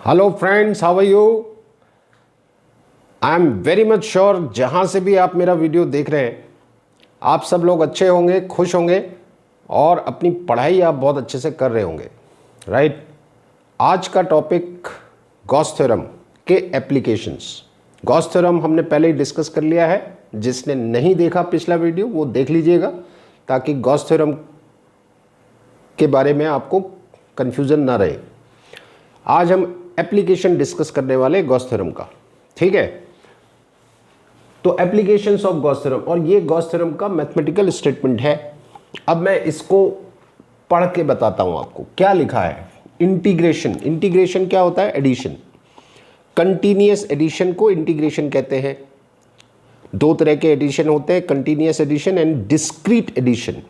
Hello friends, how are you? I am very much sure जहाँ से भी आप मेरा वीडियो देख रहे हैं आप सब लोग अच्छे होंगे, खुश होंगे और अपनी पढ़ाई आप बहुत अच्छे से कर रहे होंगे, राइट? आज का टॉपिक गॉस थ्योरम के एप्लीकेशंस। गॉस थ्योरम हमने पहले ही डिस्कस कर लिया है। जिसने नहीं देखा पिछला वीडियो वो देख लीजिएगा ताकि गॉस थ्योरम के बारे में आपको कन्फ्यूज़न ना रहे। आज हम एप्लीकेशन डिस्कस करने वाले गॉस थ्योरम का, ठीक है? तो एप्लीकेशंस ऑफ गॉस थ्योरम, और ये गॉस थ्योरम का मैथमेटिकल स्टेटमेंट है। अब मैं इसको पढ़ के बताता हूं आपको क्या लिखा है। इंटीग्रेशन, इंटीग्रेशन क्या होता है? एडिशन। कंटीन्यूअस एडिशन को इंटीग्रेशन कहते हैं। दो तरह के एडिशन होते हैं, continuous addition and discrete addition.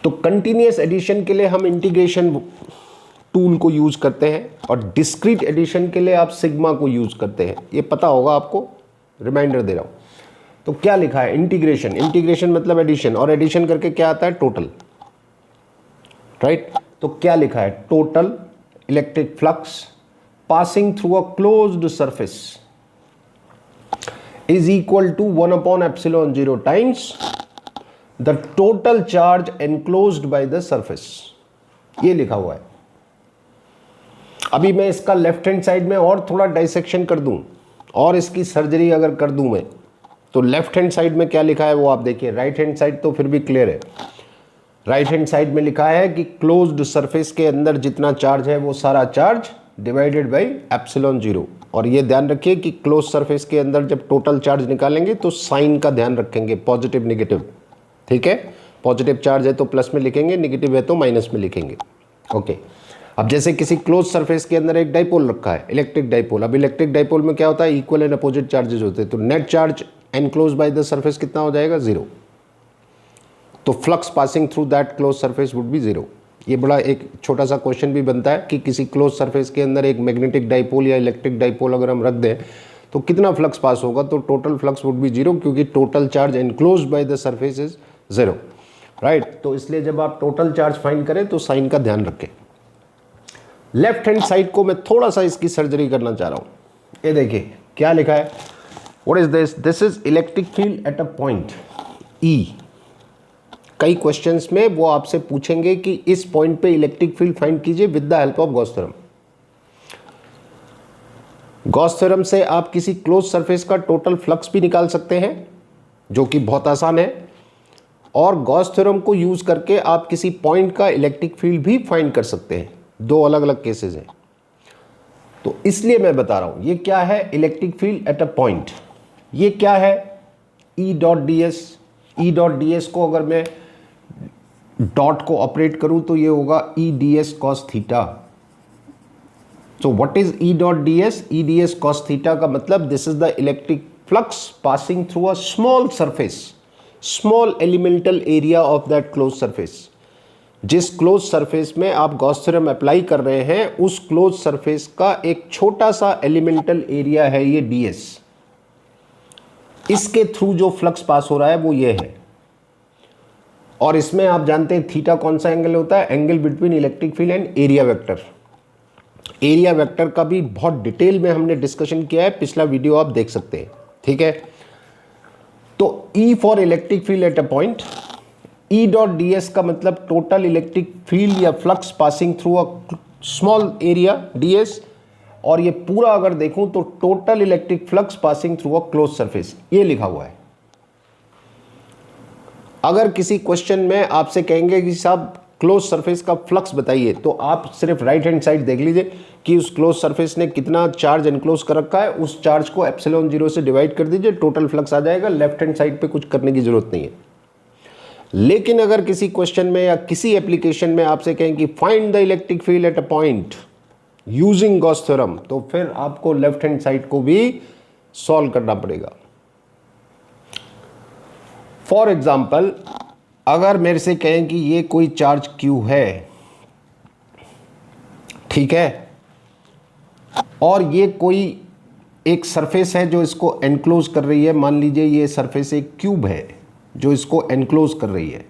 तो कंटीन्यूअस एडिशन के लिए हम इंटीग्रेशन टूल को यूज करते हैं और डिस्क्रीट एडिशन के लिए आप सिग्मा को यूज करते हैं। ये पता होगा आपको, रिमाइंडर दे रहा हूं। तो क्या लिखा है? इंटीग्रेशन, इंटीग्रेशन मतलब एडिशन, और एडिशन करके क्या आता है? Total, right? तो क्या लिखा है? Total electric flux passing through a closed surface is equal to 1/ε0 times the total charge enclosed by the surface. ये लिखा हुआ है। अभी मैं इसका लेफ्ट हैंड साइड में और थोड़ा डाइसेक्शन कर दूं और इसकी सर्जरी अगर कर दूं मैं, तो लेफ्ट हैंड साइड में क्या लिखा है वो आप देखिए। राइट हैंड साइड तो फिर भी क्लियर है। राइट हैंड साइड में लिखा है कि क्लोज्ड सरफेस के अंदर जितना चार्ज है वो सारा चार्ज डिवाइडेड बाई ε0। और ये ध्यान रखिए कि क्लोज सरफेस के अंदर जब टोटल चार्ज निकालेंगे तो साइन का ध्यान रखेंगे, पॉजिटिव निगेटिव, ठीक है? पॉजिटिव चार्ज है तो प्लस में लिखेंगे, निगेटिव है तो माइनस में लिखेंगे। ओके। अब जैसे किसी क्लोज सरफेस के अंदर एक डाइपोल रखा है, इलेक्ट्रिक डाइपोल। अब इलेक्ट्रिक डाइपोल में क्या होता है? इक्वल एंड अपोजिट चार्जेस होते हैं। तो net charge enclose by the surface कितना हो जाएगा? 0। तो flux passing through that close surface would be 0। ये बड़ा एक छोटा सा क्वेश्चन भी बनता है कि किसी क्लोज सरफेस के अंदर एक मैग्नेटिक डाइपोल या इलेक्ट्रिक डाइपोल अगर हम रख दें तो कितना फ्लक्स पास होगा? तो टोटल फ्लक्स वुड बी 0, क्योंकि total charge enclose by the surface is 0, right? तो इसलिए जब आप टोटल चार्ज फाइंड करें तो साइन का ध्यान रखें। लेफ्ट हैंड साइड को मैं थोड़ा सा इसकी सर्जरी करना चाह रहा हूं। ये देखिए क्या लिखा है। What is this? This is electric field at a point ई। कई क्वेश्चंस में वो आपसे पूछेंगे कि इस पॉइंट पे इलेक्ट्रिक फील्ड फाइंड कीजिए with the help of Gauss theorem. Gauss theorem से आप किसी क्लोज सरफेस का टोटल फ्लक्स भी निकाल सकते हैं, जो कि बहुत आसान है, और गॉस थ्योरम को यूज करके आप किसी पॉइंट का इलेक्ट्रिक फील्ड भी फाइंड कर सकते हैं। दो अलग अलग केसेस हैं। तो इसलिए मैं बता रहा हूं ये क्या है? Electric field at a point. ये क्या है? E dot d S. E dot d S को अगर मैं डॉट को ऑपरेट करूं तो ये होगा E D S cos theta. So what is E dot d S? E D S cos theta का मतलब this is the electric flux passing through a small surface, small elemental area of that close surface. जिस close surface में आप Gauss theorem apply कर रहे हैं उस close surface का एक छोटा सा एलिमेंटल एरिया है ये ds। इसके थ्रू जो फ्लक्स पास हो रहा है वो ये है। और इसमें आप जानते हैं थीटा कौन सा एंगल होता है? Angle between electric field and area vector. Area vector का भी बहुत डिटेल में हमने डिस्कशन किया है, पिछला वीडियो आप देख सकते हैं, ठीक है? तो E for electric field at a point. E dot d S का मतलब टोटल इलेक्ट्रिक फील्ड या flux passing through a small area ds, और ये पूरा अगर देखूं तो total electric flux passing through a close surface, ये लिखा हुआ है। अगर किसी क्वेश्चन में आपसे कहेंगे कि साहब क्लोज सरफेस का फ्लक्स बताइए, तो आप सिर्फ राइट हैंड साइड देख लीजिए कि उस क्लोज सरफेस ने कितना चार्ज एनक्लोज कर रखा है, उस चार्ज को ε0 से डिवाइड कर दीजिए, टोटल फ्लक्स आ जाएगा। लेफ्ट हैंड साइड पे कुछ करने की जरूरत नहीं है। लेकिन अगर किसी क्वेश्चन में या किसी एप्लीकेशन में आपसे कहें कि find the electric field at a point using Gauss theorem, तो फिर आपको लेफ्ट हैंड साइड को भी सॉल्व करना पड़ेगा। फॉर एग्जाम्पल, अगर मेरे से कहें कि ये कोई चार्ज Q है, ठीक है, और ये कोई एक सरफेस है जो इसको एनक्लोज कर रही है। मान लीजिए ये सरफेस एक क्यूब है जो इसको एनक्लोज कर रही है,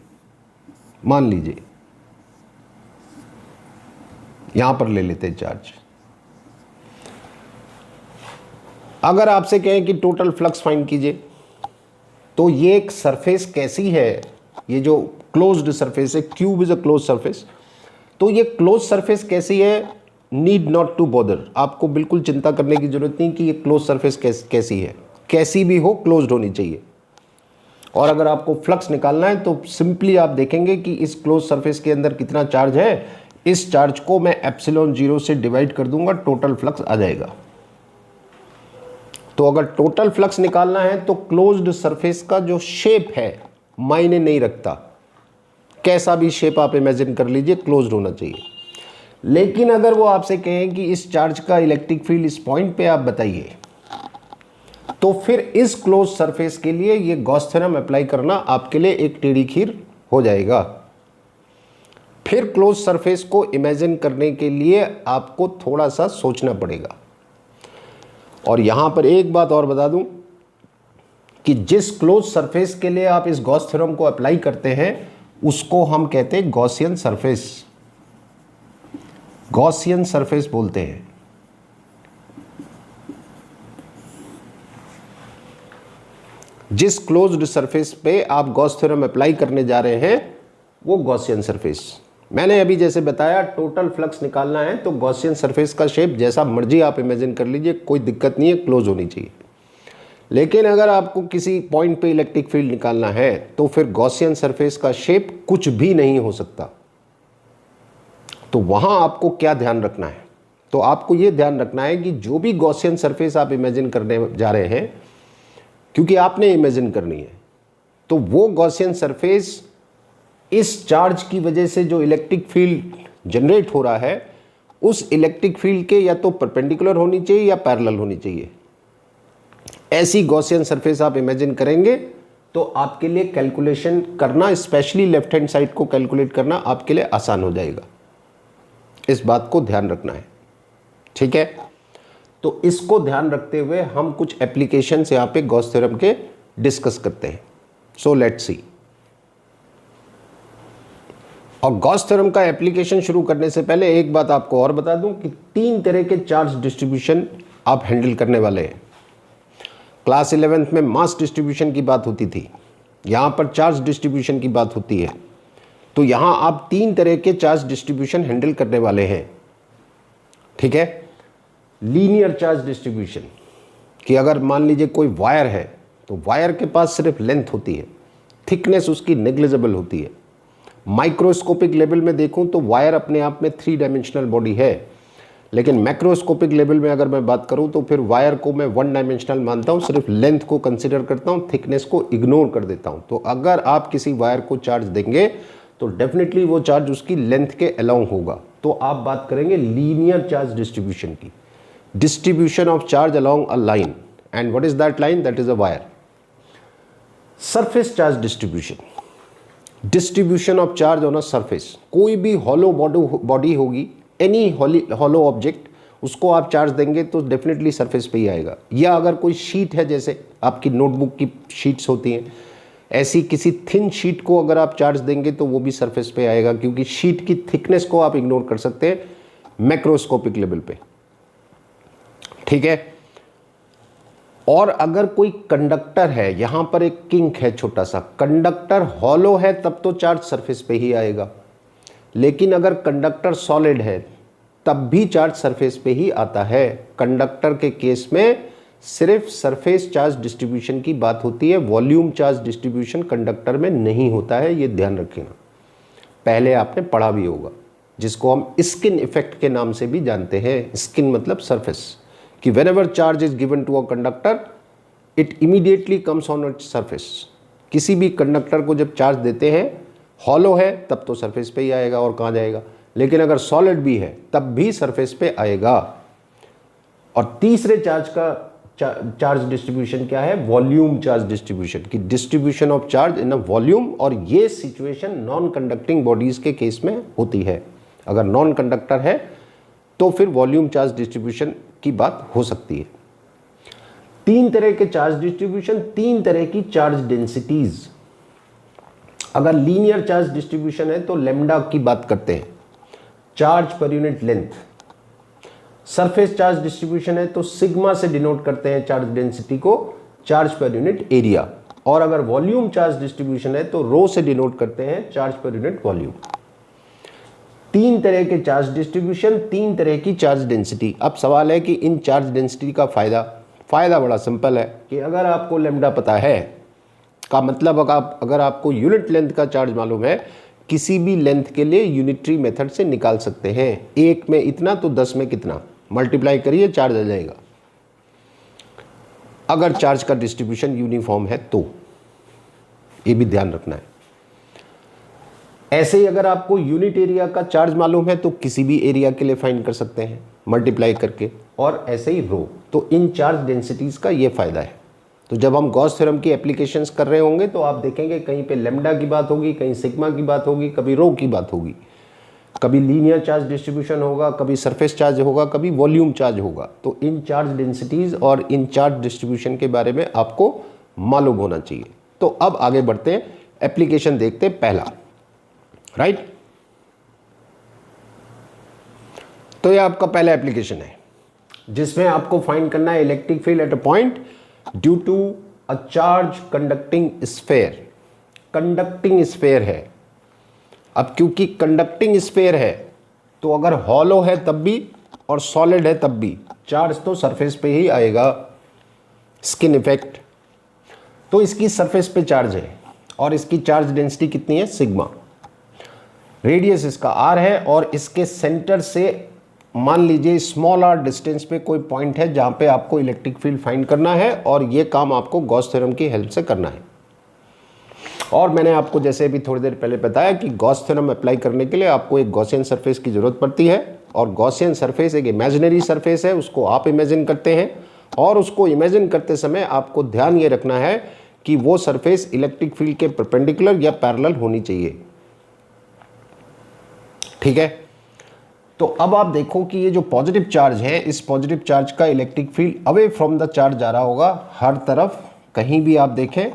मान लीजिए यहां पर ले लेते हैं चार्ज। अगर आपसे कहें कि टोटल फ्लक्स फाइंड कीजिए, तो ये एक सरफेस कैसी है, ये जो क्लोज्ड सरफेस है, cube is a close surface, तो ये क्लोज सरफेस कैसी है, नीड नॉट टू बॉदर, आपको बिल्कुल चिंता करने की जरूरत नहीं कि ये क्लोज सरफेस कैसी है, कैसी भी हो क्लोज्ड होनी चाहिए। और अगर आपको फ्लक्स निकालना है तो सिंपली आप देखेंगे कि इस क्लोज सरफेस के अंदर कितना चार्ज है, इस चार्ज को मैं एप्सिलॉन 0 से डिवाइड कर दूंगा, टोटल फ्लक्स आ जाएगा। तो अगर टोटल फ्लक्स निकालना है तो क्लोज्ड सरफेस का जो शेप है मायने नहीं रखता, कैसा भी शेप आप इमेजिन कर लीजिए, क्लोज्ड होना चाहिए। लेकिन अगर वो आपसे कहें कि इस चार्ज का इलेक्ट्रिक फील्ड इस पॉइंट पे आप बताइए, तो फिर इस क्लोज सरफेस के लिए ये गॉस थ्योरम अप्लाई करना आपके लिए एक टेढ़ी खीर हो जाएगा। फिर क्लोज सरफेस को इमेजिन करने के लिए आपको थोड़ा सा सोचना पड़ेगा। और यहां पर एक बात और बता दूं कि जिस क्लोज सरफेस के लिए आप इस गॉस थ्योरम को अप्लाई करते हैं उसको हम कहते हैं गॉसियन सरफेस, गॉसियन सरफेस बोलते हैं। जिस क्लोज्ड सरफेस पे आप गॉस थ्योरम अप्लाई करने जा रहे हैं वो गॉसियन सरफेस। मैंने अभी जैसे बताया टोटल फ्लक्स निकालना है तो गॉसियन सरफेस का शेप जैसा मर्जी आप इमेजिन कर लीजिए, कोई दिक्कत नहीं है, क्लोज होनी चाहिए। लेकिन अगर आपको किसी पॉइंट पे इलेक्ट्रिक फील्ड निकालना है तो फिर गॉसियन सरफेस का शेप कुछ भी नहीं हो सकता। तो वहां आपको क्या ध्यान रखना है, तो आपको यह ध्यान रखना है कि जो भी गॉसियन सरफेस आप इमेजिन करने जा रहे हैं, क्योंकि आपने इमेजिन करनी है, तो वो गॉसियन सरफेस इस चार्ज की वजह से जो इलेक्ट्रिक फील्ड जनरेट हो रहा है उस इलेक्ट्रिक फील्ड के या तो परपेंडिकुलर होनी चाहिए या पैरेलल होनी चाहिए। ऐसी गॉसियन सरफेस आप इमेजिन करेंगे तो आपके लिए कैलकुलेशन करना, स्पेशली लेफ्ट हैंड साइड को कैलकुलेट करना आपके लिए आसान हो जाएगा। इस बात को ध्यान रखना है, ठीक है। तो इसको ध्यान रखते हुए हम कुछ एप्लीकेशंस यहाँ पे गॉस थ्योरम के डिस्कस करते हैं। So let's see. और गॉस थ्योरम का एप्लीकेशन शुरू करने से पहले एक बात आपको और बता दूं कि 3 तरह के चार्ज डिस्ट्रीब्यूशन आप हैंडल करने वाले हैं। क्लास 11th में मास डिस्ट्रीब्यूशन की बात होती थी, यहाँ पर चार्ज डिस्ट्रीब्यूशन की बात होती है। तो यहाँ आप 3 तरह के चार्ज डिस्ट्रीब्यूशन हैंडल करने वाले हैं, ठीक है। लीनियर चार्ज डिस्ट्रीब्यूशन, कि अगर मान लीजिए कोई वायर है तो वायर के पास सिर्फ लेंथ होती है, थिकनेस उसकी नेग्लिजिबल होती है। माइक्रोस्कोपिक लेवल में देखूं तो वायर अपने आप में 3 डायमेंशनल बॉडी है, लेकिन मैक्रोस्कोपिक लेवल में अगर मैं बात करूं तो फिर वायर को मैं 1 डायमेंशनल मानता हूं, सिर्फ लेंथ को कंसीडर करता हूं, थिकनेस को इग्नोर कर देता हूं। तो अगर आप किसी वायर को चार्ज देंगे तो डेफिनेटली वो चार्ज उसकी लेंथ के अलोंग होगा। तो आप बात करेंगे लीनियर चार्ज डिस्ट्रीब्यूशन की, distribution of charge along a line, and what is that line? That is a wire. Surface charge distribution, distribution of charge on a surface। कोई भी hollow body होगी, any hollow object, उसको आप charge देंगे तो definitely surface पे ही आएगा। या अगर कोई शीट है, जैसे आपकी नोटबुक की शीट्स होती हैं, ऐसी किसी थिन शीट को अगर आप चार्ज देंगे तो वो भी सरफेस पे आएगा, क्योंकि शीट की थिकनेस को आप इग्नोर कर सकते हैं मैक्रोस्कोपिक लेवल पे, ठीक है। और अगर कोई कंडक्टर है, यहां पर एक किंक है छोटा सा, कंडक्टर हॉलो है तब तो चार्ज सरफेस पे ही आएगा, लेकिन अगर कंडक्टर सॉलिड है तब भी चार्ज सरफेस पे ही आता है। कंडक्टर के केस में सिर्फ सरफेस चार्ज डिस्ट्रीब्यूशन की बात होती है, वॉल्यूम चार्ज डिस्ट्रीब्यूशन कंडक्टर में नहीं होता है, ये ध्यान रखना। पहले आपने पढ़ा भी होगा, जिसको हम स्किन इफेक्ट के नाम से भी जानते हैं। स्किन मतलब सरफेस, कि whenever charge is given to a conductor, it immediately comes on its surface। किसी भी कंडक्टर को जब चार्ज देते हैं, हॉलो है तब तो सरफेस पे ही आएगा, और कहाँ जाएगा, लेकिन अगर सॉलिड भी है तब भी सरफेस पे आएगा। और तीसरे चार्ज का चार्ज डिस्ट्रीब्यूशन क्या है? वॉल्यूम चार्ज डिस्ट्रीब्यूशन, की distribution of charge in a volume. और ये सिचुएशन नॉन कंडक्टिंग बॉडीज के केस में होती है। अगर नॉन कंडक्टर है तो फिर वॉल्यूम चार्ज डिस्ट्रीब्यूशन की बात हो सकती है। 3 तरह के चार्ज डिस्ट्रीब्यूशन, 3 तरह की चार्ज डेंसिटीज। अगर लीनियर चार्ज डिस्ट्रीब्यूशन है तो लैम्डा की बात करते हैं, charge per unit length. Surface charge distribution है तो सिग्मा से डिनोट करते हैं चार्ज डेंसिटी को, चार्ज पर यूनिट एरिया। और अगर वॉल्यूम चार्ज डिस्ट्रीब्यूशन है तो रो से डिनोट करते हैं चार्ज पर यूनिट वॉल्यूम। तीन तरह के चार्ज डिस्ट्रीब्यूशन, तीन तरह की चार्ज डेंसिटी। अब सवाल है कि इन चार्ज डेंसिटी का फायदा बड़ा सिंपल है कि अगर आपको लैम्डा पता है का मतलब अगर आपको यूनिट लेंथ का चार्ज मालूम है, किसी भी लेंथ के लिए यूनिटरी मेथड से निकाल सकते हैं। एक में इतना तो 10 में कितना, मल्टीप्लाई करिए चार्ज आ जाएगा, अगर चार्ज का डिस्ट्रीब्यूशन यूनिफॉर्म है तो। ये भी ध्यान रखना है। ऐसे ही अगर आपको यूनिट एरिया का चार्ज मालूम है तो किसी भी एरिया के लिए फाइंड कर सकते हैं मल्टीप्लाई करके, और ऐसे ही रो। तो इन चार्ज डेंसिटीज का ये फायदा है। तो जब हम गॉस थ्योरम की एप्लीकेशंस कर रहे होंगे तो आप देखेंगे कहीं पे लैम्डा की बात होगी, कहीं सिग्मा की बात होगी, कभी रो की बात होगी, कभी लीनियर चार्ज डिस्ट्रीब्यूशन होगा, कभी सरफेस चार्ज होगा, कभी वॉल्यूम चार्ज होगा। तो इन चार्ज डेंसिटीज और इन चार्ज डिस्ट्रीब्यूशन के बारे में आपको मालूम होना चाहिए। तो अब आगे बढ़ते हैं, एप्लीकेशन देखते हैं पहला, राइट। तो ये आपका पहला एप्लीकेशन है जिसमें आपको फाइंड करना है electric field at a point due to a charge conducting sphere. Conducting sphere है। अब क्योंकि कंडक्टिंग स्फेयर है तो अगर हॉलो है तब भी और सॉलिड है तब भी चार्ज तो सरफेस पे ही आएगा, स्किन इफेक्ट। तो इसकी सरफेस पे चार्ज है और इसकी चार्ज डेंसिटी कितनी है, सिग्मा। रेडियस इसका आर है और इसके सेंटर से मान लीजिए स्मॉल आर डिस्टेंस पे कोई पॉइंट है जहां पे आपको इलेक्ट्रिक फील्ड फाइंड करना है, और ये काम आपको गॉस थ्योरम की हेल्प से करना है। और मैंने आपको जैसे भी थोड़ी देर पहले बताया कि गॉस थ्योरम अप्लाई करने के लिए आपको एक गॉसियन सरफेस की जरूरत पड़ती है, और गॉसियन सरफेस एक इमेजिनरी सरफेस है, उसको आप इमेजिन करते हैं, और उसको इमेजिन करते समय आपको ध्यान ये रखना है कि वो सरफेस इलेक्ट्रिक फील्ड के परपेंडिकुलर या पैरेलल होनी चाहिए, ठीक है। तो अब आप देखो कि ये जो पॉजिटिव चार्ज है, इस पॉजिटिव चार्ज का electric field away from the charge जा रहा होगा हर तरफ। कहीं भी आप देखें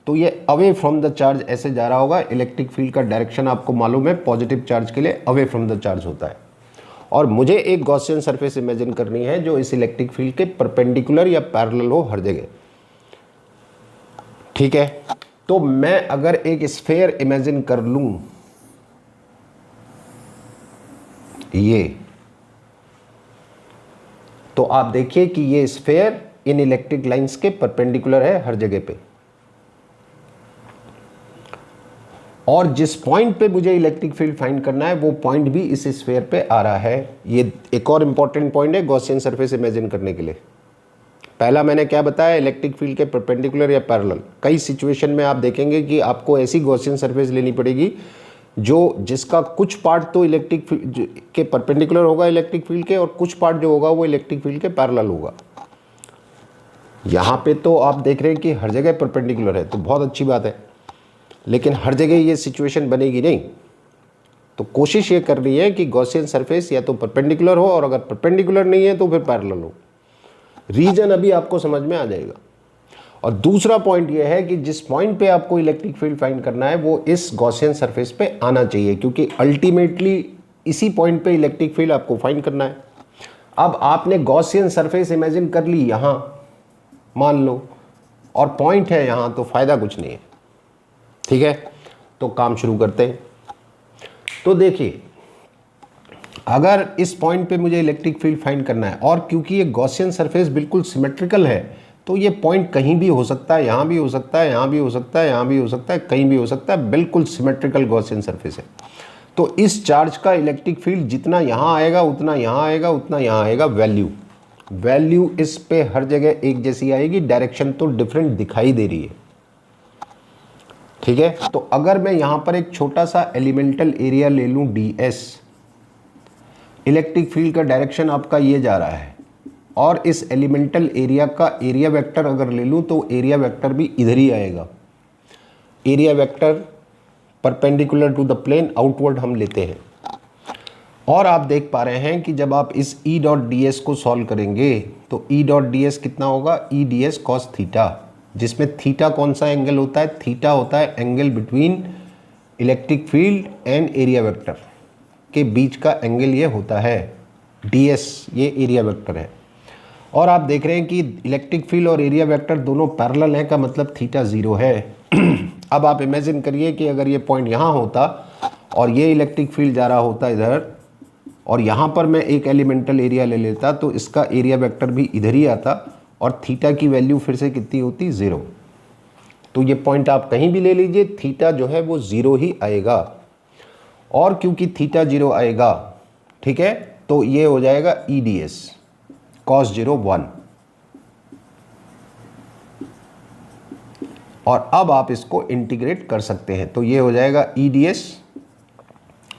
तो ये अवे फ्रॉम द चार्ज ऐसे जा रहा होगा। इलेक्ट्रिक फील्ड का डायरेक्शन आपको मालूम है, पॉजिटिव चार्ज के लिए अवे फ्रॉम द चार्ज होता है। और मुझे एक गॉसियन सरफेस इमेजिन करनी है जो इस इलेक्ट्रिक फील्ड के परपेंडिकुलर या पैरेलल हो हर जगह, ठीक है। तो मैं अगर एक स्फेयर इमेजिन कर लूं, ये, तो आप देखिए कि ये स्फेयर इन इलेक्ट्रिक लाइंस के परपेंडिकुलर है हर जगह पे, और जिस पॉइंट पे मुझे इलेक्ट्रिक फील्ड फाइंड करना है वो पॉइंट भी इस स्फेयर पे आ रहा है। ये एक और इंपॉर्टेंट पॉइंट है गॉसियन सरफेस इमेजिन करने के लिए। पहला मैंने क्या बताया, इलेक्ट्रिक फील्ड के परपेंडिकुलर या पैरेलल। कई सिचुएशन में आप देखेंगे कि आपको ऐसी गॉसियन सरफेस लेनी पड़ेगी जिसका कुछ पार्ट तो इलेक्ट्रिक फील्ड के परपेंडिकुलर होगा इलेक्ट्रिक फील्ड के, और कुछ पार्ट जो होगा वो इलेक्ट्रिक फील्ड के पैरेलल होगा। यहाँ पे तो आप देख रहे हैं कि हर जगह परपेंडिकुलर है, तो बहुत अच्छी बात है, लेकिन हर जगह ये सिचुएशन बनेगी नहीं। तो कोशिश ये करनी है कि गॉसियन सरफेस या तो परपेंडिकुलर हो, और अगर परपेंडिकुलर नहीं है तो फिर पैरेलल हो। रीजन अभी आपको समझ में आ जाएगा। और दूसरा पॉइंट यह है कि जिस पॉइंट पे आपको इलेक्ट्रिक फील्ड फाइंड करना है वो इस गॉसियन सरफेस पे आना चाहिए, क्योंकि अल्टीमेटली इसी पॉइंट पे इलेक्ट्रिक फील्ड आपको फाइंड करना है। अब आपने गॉसियन सरफेस इमेजिन कर ली यहाँ मान लो, और पॉइंट है यहाँ, तो फायदा कुछ नहीं है, ठीक है। तो काम शुरू करते हैं। तो देखिए, अगर इस पॉइंट पे मुझे इलेक्ट्रिक फील्ड फाइंड करना है, और क्योंकि ये गॉसियन सरफेस बिल्कुल सिमेट्रिकल है, तो ये पॉइंट कहीं भी हो सकता है, यहाँ भी हो सकता है, यहाँ भी हो सकता है, यहाँ भी हो सकता है, कहीं भी हो सकता है, बिल्कुल सिमेट्रिकल गॉसियन सरफेस है। तो इस चार्ज का इलेक्ट्रिक फील्ड जितना यहाँ आएगा उतना यहाँ आएगा उतना यहाँ आएगा। वैल्यू इस पे हर जगह एक जैसी आएगी, डायरेक्शन तो डिफरेंट दिखाई दे रही है, ठीक है। तो अगर मैं यहाँ पर एक छोटा सा एलिमेंटल एरिया ले लूँ ds, इलेक्ट्रिक फील्ड का डायरेक्शन आपका ये जा रहा है, और इस एलिमेंटल एरिया का एरिया वेक्टर अगर ले लूँ तो एरिया वेक्टर भी इधर ही आएगा। Area vector perpendicular to the plane outward हम लेते हैं, और आप देख पा रहे हैं कि जब आप इस E डॉट ds को सॉल्व करेंगे तो E डॉट ds कितना होगा, E ds cos थीटा, जिसमें थीटा कौन सा एंगल होता है, थीटा होता है angle between electric field and area vector. के बीच का एंगल ये होता है ds, ये एरिया वेक्टर है। और आप देख रहे हैं कि इलेक्ट्रिक फील्ड और एरिया वेक्टर दोनों पैरेलल हैं, का मतलब थीटा 0 है। अब आप इमेजिन करिए कि अगर ये पॉइंट यहाँ होता और ये इलेक्ट्रिक फील्ड जा रहा होता इधर, और यहाँ पर मैं एक एलिमेंटल एरिया ले लेता, तो इसका एरिया वेक्टर भी इधर ही आता और थीटा की वैल्यू फिर से कितनी होती, 0। तो ये पॉइंट आप कहीं भी ले लीजिए, थीटा जो है वो 0 ही आएगा। और क्योंकि थीटा 0 आएगा, ठीक है, तो ये हो जाएगा EDS cos 0 1। और अब आप इसको इंटीग्रेट कर सकते हैं, तो ये हो जाएगा EDS।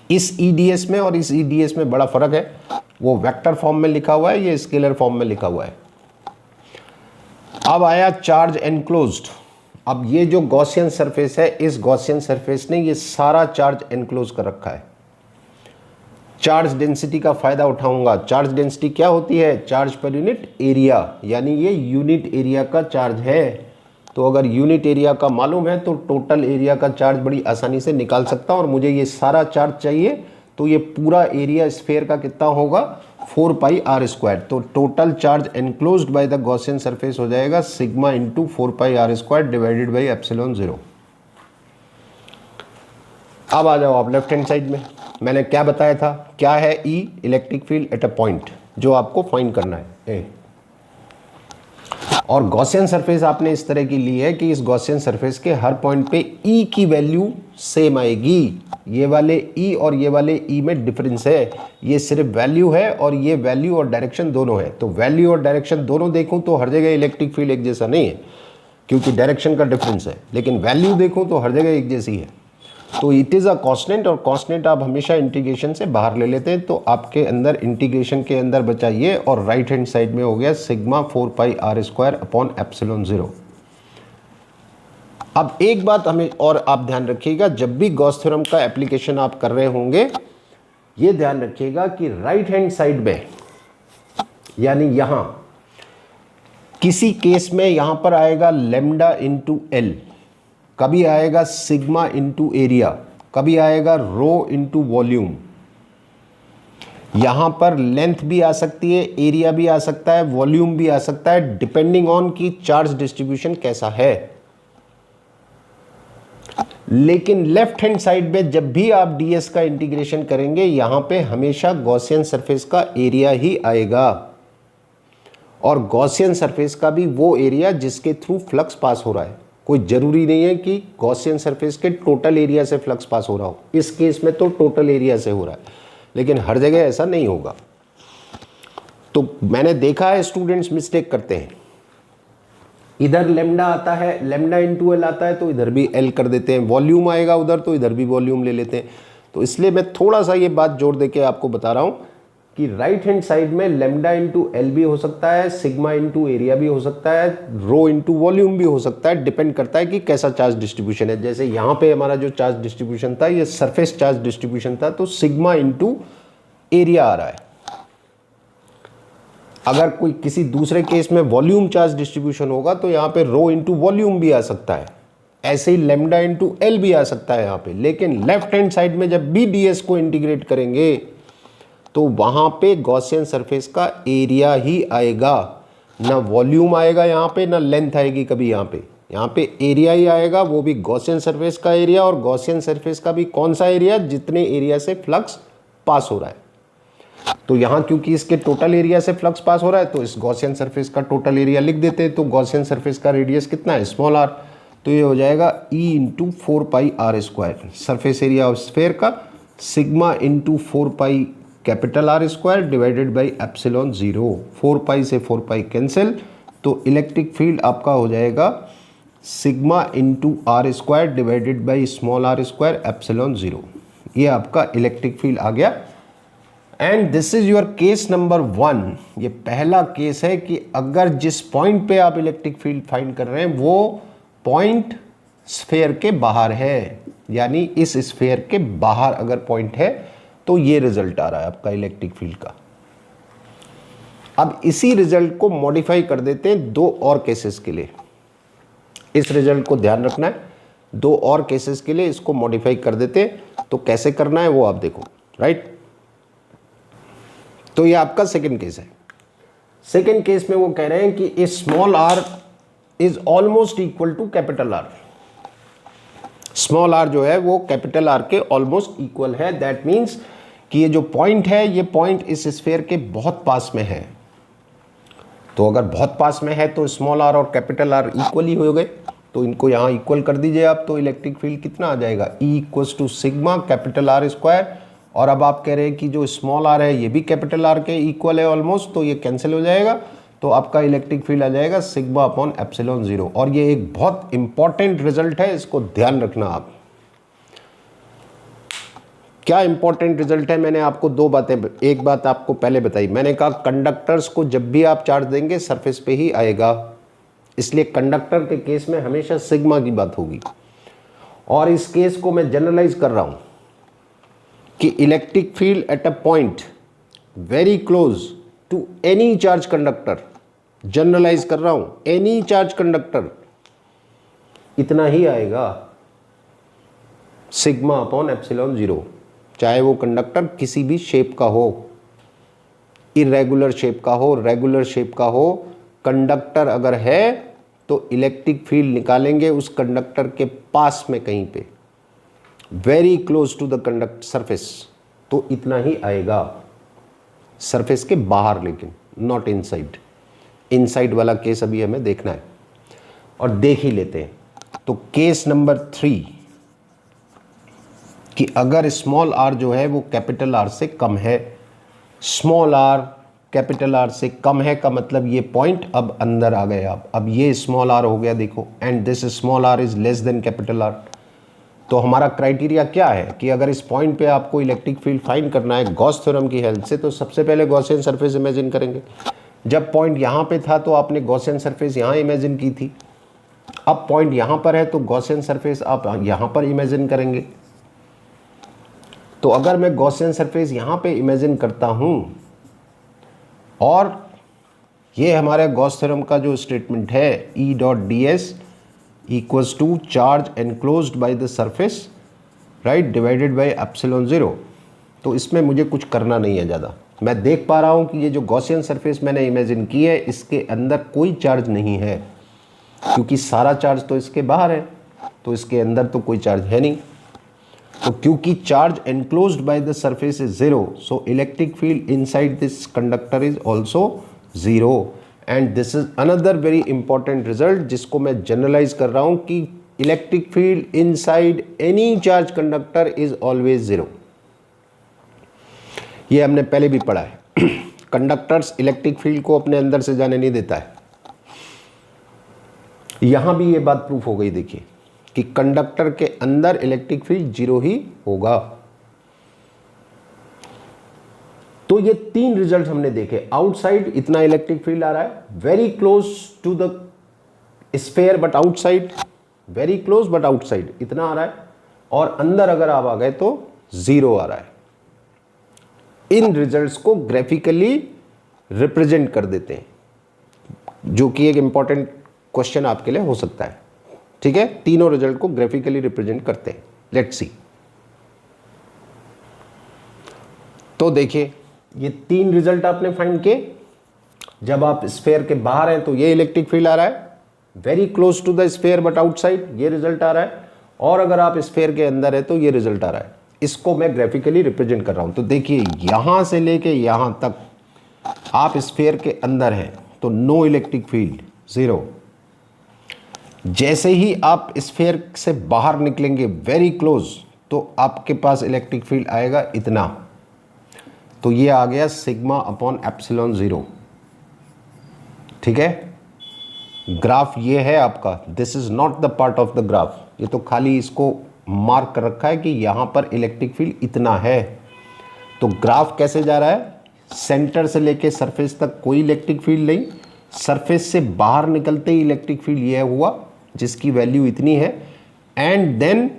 इस EDS में और इस EDS में बड़ा फर्क है, वो वेक्टर फॉर्म में लिखा हुआ है, ये स्केलर फॉर्म में लिखा हुआ है। अब आया चार्ज एनक्लोज्ड। अब ये जो गॉसियन सरफेस है, इस गॉसियन सरफेस ने ये सारा चार्ज एनक्लोज कर रखा है। चार्ज डेंसिटी का फायदा उठाऊंगा। चार्ज डेंसिटी क्या होती है, चार्ज पर यूनिट एरिया, यानी ये यूनिट एरिया का चार्ज है। तो अगर यूनिट एरिया का मालूम है तो टोटल एरिया का चार्ज बड़ी आसानी से निकाल सकता हूं। और मुझे ये सारा चार्ज चाहिए, तो ये पूरा एरिया स्फीयर का कितना होगा, 4 पाई आर स्क्वायर। तो total charge enclosed by the Gaussian surface हो जाएगा sigma into 4 pi are square divided by epsilon 0। अब आ जाओ आप लेफ्ट हैंड साइड में। मैंने क्या बताया था, क्या है E, electric field at a point, जो आपको फाइंड करना है ए। और गॉसियन सरफेस आपने इस तरह की ली है कि इस गॉसियन सरफेस के हर पॉइंट पे E की वैल्यू सेम आएगी। ये वाले E और ये वाले E में डिफरेंस है, ये सिर्फ वैल्यू है, और ये वैल्यू और डायरेक्शन दोनों है। तो वैल्यू और डायरेक्शन दोनों देखूं तो हर जगह इलेक्ट्रिक फील्ड एक जैसा नहीं है, क्योंकि डायरेक्शन का डिफरेंस है। लेकिन वैल्यू देखूं तो हर जगह एक जैसी है। तो इट इज़ अ कांस्टेंट, और कांस्टेंट आप हमेशा इंटीग्रेशन से बाहर ले लेते हैं। तो आपके अंदर इंटीग्रेशन के अंदर बचा ये, और राइट हैंड साइड में हो गया sigma 4 pi are square upon epsilon 0। अब एक बात हमें और आप ध्यान रखिएगा, जब भी गॉस थ्योरम का एप्लीकेशन आप कर रहे होंगे, ये ध्यान रखिएगा कि राइट हैंड साइड में, यानी यहां किसी केस में यहां पर आएगा लेमडा इंटू एल, कभी आएगा सिग्मा इंटू एरिया, कभी आएगा रो इंटू वॉल्यूम। यहां पर लेंथ भी आ सकती है, एरिया भी आ सकता है, वॉल्यूम भी आ सकता है, डिपेंडिंग ऑन की चार्ज डिस्ट्रीब्यूशन कैसा है। लेकिन लेफ्ट हैंड साइड में जब भी आप ds का इंटीग्रेशन करेंगे, यहां पे हमेशा गॉसियन सरफेस का एरिया ही आएगा, और गॉसियन सरफेस का भी वो एरिया जिसके थ्रू फ्लक्स पास हो रहा है। कोई जरूरी नहीं है कि गॉसियन सरफेस के टोटल एरिया से फ्लक्स पास हो रहा हो, इस केस में तो टोटल एरिया से हो रहा है, लेकिन हर जगह ऐसा नहीं होगा। तो मैंने देखा है स्टूडेंट्स मिस्टेक करते हैं, इधर लेमडा आता है, लेमडा इंटू एल आता है तो इधर भी एल कर देते हैं, वॉल्यूम आएगा उधर तो इधर भी वॉल्यूम ले लेते हैं। तो इसलिए मैं थोड़ा सा ये बात जोड़ देके आपको बता रहा हूं कि राइट हैंड साइड में लेमडा इंटू एल भी हो सकता है, सिग्मा इंटू एरिया भी हो सकता है, रो इंटू वॉल्यूम भी हो सकता है, डिपेंड करता है कि कैसा चार्ज डिस्ट्रीब्यूशन है। जैसे यहाँ पे हमारा जो चार्ज डिस्ट्रीब्यूशन था, ये सरफेस चार्ज डिस्ट्रीब्यूशन था, तो सिग्मा इंटू एरिया आ रहा है। अगर कोई किसी दूसरे केस में वॉल्यूम चार्ज डिस्ट्रीब्यूशन होगा तो यहाँ पे रो इंटू वॉल्यूम भी आ सकता है, ऐसे ही लेमडा इंटू एल भी आ सकता है यहाँ पे। लेकिन लेफ्ट हैंड साइड में जब भी ds को इंटीग्रेट करेंगे तो वहाँ पे गॉसियन सरफेस का एरिया ही आएगा, ना वॉल्यूम आएगा यहाँ पे, ना लेंथ आएगी कभी यहाँ पे एरिया ही आएगा, वो भी गॉसियन सरफेस का एरिया। और गॉसियन सरफेस का भी कौन सा एरिया, जितने एरिया से फ्लक्स पास हो रहा है। तो यहाँ क्योंकि इसके टोटल एरिया से फ्लक्स पास हो रहा है, तो इस गॉसियन सरफेस का टोटल एरिया लिख देते हैं। तो गॉसियन सरफेस का रेडियस कितना है, स्मॉल r, तो ये हो जाएगा E into 4 pi are square, surface area of sphere का, sigma into 4 pi capital R square divided by epsilon 0। 4 pi से 4 पाई कैंसिल, तो इलेक्ट्रिक फील्ड आपका हो जाएगा sigma into R square divided by small r square epsilon 0। ये आपका electric field आ गया। And this is your case number 1। ये पहला केस है कि अगर जिस पॉइंट पे आप इलेक्ट्रिक फील्ड फाइंड कर रहे हैं वो पॉइंट स्फेयर के बाहर है, यानी इस स्फेयर के बाहर अगर पॉइंट है तो ये रिजल्ट आ रहा है आपका इलेक्ट्रिक फील्ड का। अब इसी रिजल्ट को मॉडिफाई कर देते हैं दो और केसेस के लिए। इस रिजल्ट को ध्यान रखना है, दो और केसेस के लिए इसको मॉडिफाई कर देते हैं। तो कैसे करना है वो आप देखो, राइट। तो ये आपका सेकंड केस है। सेकंड केस में वो कह रहे हैं कि a small are is almost equal to capital R. Small R जो है वो कैपिटल आर के ऑलमोस्ट इक्वल है। दैट मीन्स कि ये जो पॉइंट है, ये पॉइंट इस स्फीयर के बहुत पास में है। तो अगर बहुत पास में है तो स्मॉल आर और कैपिटल आर इक्वल ही हो गए, तो इनको यहाँ इक्वल कर दीजिए आप। तो इलेक्ट्रिक फील्ड कितना आ जाएगा, E equals to sigma capital r square. और अब आप कह रहे हैं कि जो स्मॉल आर है ये भी कैपिटल आर के इक्वल है ऑलमोस्ट, तो ये कैंसिल हो जाएगा। तो आपका इलेक्ट्रिक फील्ड आ जाएगा सिग्मा अपॉन एप्सिलॉन 0। और ये एक बहुत इंपॉर्टेंट रिजल्ट है, इसको ध्यान रखना आप। क्या इंपॉर्टेंट रिजल्ट है, मैंने आपको दो बातें, एक बात आपको पहले बताई। मैंने कहा कंडक्टर्स को जब भी आप चार्ज देंगे सरफेस पे ही आएगा, इसलिए कंडक्टर के केस में हमेशा सिग्मा की बात होगी। और इस केस को मैं जनरलाइज कर रहा हूं कि electric field at a point very close to any charge conductor, generalize कर रहा हूं, एनी चार्ज कंडक्टर, इतना ही आएगा सिग्मा अपॉन एप्सिलॉन 0। चाहे वो कंडक्टर किसी भी शेप का हो, इरेगुलर शेप का हो, रेगुलर शेप का हो, कंडक्टर अगर है तो इलेक्ट्रिक फील्ड निकालेंगे उस कंडक्टर के पास में कहीं पे, very close to the conduct surface, तो इतना ही आएगा। सरफेस के बाहर लेकिन नॉट इनसाइड। इनसाइड वाला केस अभी हमें देखना है और देख ही लेते हैं। तो केस नंबर 3 कि अगर स्मॉल आर जो है वो कैपिटल आर से कम है, स्मॉल आर कैपिटल आर से कम है का मतलब ये पॉइंट अब अंदर आ गए आप। अब ये स्मॉल आर हो गया देखो, and this small are is less than capital r. तो हमारा क्राइटेरिया क्या है कि अगर इस पॉइंट पे आपको इलेक्ट्रिक फील्ड फाइंड करना है गॉस थ्योरम की हेल्प से, तो सबसे पहले गॉसियन सरफेस इमेजिन करेंगे। जब पॉइंट यहाँ पे था तो आपने गॉसियन सरफेस यहाँ इमेजिन की थी। अब पॉइंट यहाँ पर है तो गॉसियन सरफेस आप यहाँ पर इमेजिन करेंगे। तो अगर मैं गॉसियन सरफेस यहाँ पे इमेजिन करता हूँ और ये हमारे गॉस थ्योरम का जो स्टेटमेंट है E dot d s equals to charge enclosed by the surface right divided by epsilon 0, तो इसमें मुझे कुछ करना नहीं है ज़्यादा। मैं देख पा रहा हूँ कि ये जो गॉसियन सरफेस मैंने इमेजिन की है इसके अंदर कोई चार्ज नहीं है, क्योंकि सारा चार्ज तो इसके बाहर है, तो इसके अंदर तो कोई चार्ज है नहीं। तो क्योंकि charge enclosed by the surface is 0, so electric field inside this conductor is also 0। And this is another very important result जिसको मैं जनरलाइज कर रहा हूं कि electric field inside any charge conductor is always 0। ये हमने पहले भी पढ़ा है। कंडक्टर्स इलेक्ट्रिक फील्ड को अपने अंदर से जाने नहीं देता है। यहां भी ये बात प्रूफ हो गई, देखिए कि कंडक्टर के अंदर इलेक्ट्रिक फील्ड 0 ही होगा। तो ये 3 रिजल्ट हमने देखे। आउटसाइड इतना इलेक्ट्रिक फील्ड आ रहा है, very close to the sphere but outside, very close but outside इतना आ रहा है, और अंदर अगर आप आ गए तो 0 आ रहा है। इन रिजल्ट्स को ग्राफिकली रिप्रेजेंट कर देते हैं, जो कि एक इंपॉर्टेंट क्वेश्चन आपके लिए हो सकता है। ठीक है, तीनों रिजल्ट को ग्राफिकली रिप्रेजेंट करते हैं। Let's see. तो देखिए ये 3 रिजल्ट आपने फाइंड किए। जब आप स्फीयर के बाहर हैं तो ये इलेक्ट्रिक फील्ड आ रहा है, very close to the sphere but outside ये रिजल्ट आ रहा है, और अगर आप स्फीयर के अंदर है तो ये रिजल्ट आ रहा है। इसको मैं ग्राफिकली रिप्रेजेंट कर रहा हूं। तो देखिए यहां से लेके यहां तक आप स्फीयर के अंदर हैं तो नो इलेक्ट्रिक फील्ड 0। जैसे ही आप स्फीयर से बाहर निकलेंगे वेरी क्लोज, तो आपके पास इलेक्ट्रिक फील्ड आएगा इतना। तो ये आ गया सिग्मा अपॉन एप्सिलॉन 0। ठीक है, ग्राफ ये है आपका। This is not the part of the graph, ये तो खाली इसको मार्क कर रखा है कि यहां पर इलेक्ट्रिक फील्ड इतना है। तो ग्राफ कैसे जा रहा है, सेंटर से लेके सरफेस तक कोई इलेक्ट्रिक फील्ड नहीं, सरफेस से बाहर निकलते ही इलेक्ट्रिक फील्ड ये हुआ जिसकी वैल्यू इतनी है। एंड देन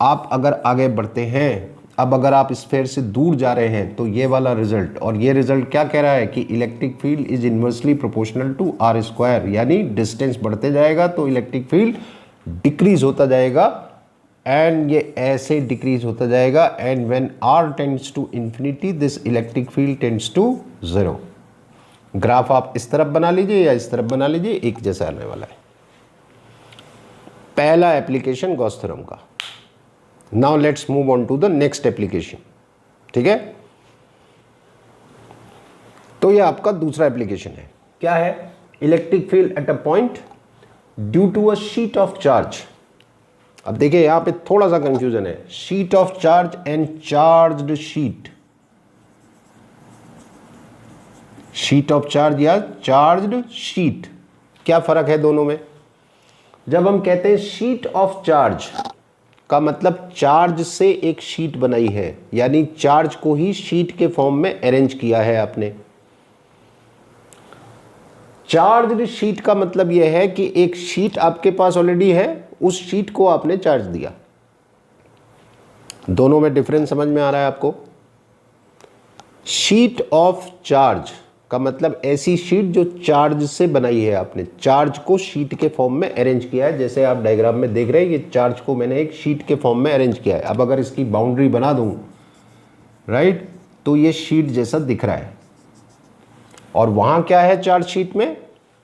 आप अगर आगे बढ़ते हैं, अब अगर आप स्फीयर से दूर जा रहे हैं तो ये वाला रिजल्ट, और ये रिजल्ट क्या कह रहा है कि electric field is inversely proportional to r square, यानी डिस्टेंस बढ़ते जाएगा तो इलेक्ट्रिक फील्ड डिक्रीज होता जाएगा एंड ये ऐसे डिक्रीज होता जाएगा and when r tends to infinity this electric field tends to 0। Graph आप इस तरफ बना लीजिए या इस तरफ बना लीजिए, एक जैसा आने वाला है। पहला एप्लीकेशन गॉस थ्योरम का। Now let's move on to the next application. ठीक है, तो ये आपका दूसरा एप्लीकेशन है। क्या है? Electric field at a point due to a sheet of charge. अब देखिए यहां पे थोड़ा सा कंफ्यूजन है, sheet of charge and charged sheet. Sheet of charge या चार्ज्ड शीट, क्या फर्क है दोनों में? जब हम कहते हैं शीट ऑफ चार्ज का मतलब चार्ज से एक शीट बनाई है, यानी चार्ज को ही शीट के फॉर्म में अरेंज किया है आपने। चार्ज्ड शीट का मतलब यह है कि एक शीट आपके पास ऑलरेडी है, उस शीट को आपने चार्ज दिया। दोनों में डिफरेंस समझ में आ रहा है आपको? शीट ऑफ चार्ज का मतलब ऐसी शीट जो चार्ज से बनाई है, आपने चार्ज को शीट के फॉर्म में अरेंज किया है। जैसे आप डायग्राम में देख रहे हैं, ये चार्ज को मैंने एक शीट के फॉर्म में अरेंज किया है। अब अगर इसकी बाउंड्री बना दूं, राइट, तो ये शीट जैसा दिख रहा है। और वहां क्या है चार्ज शीट में,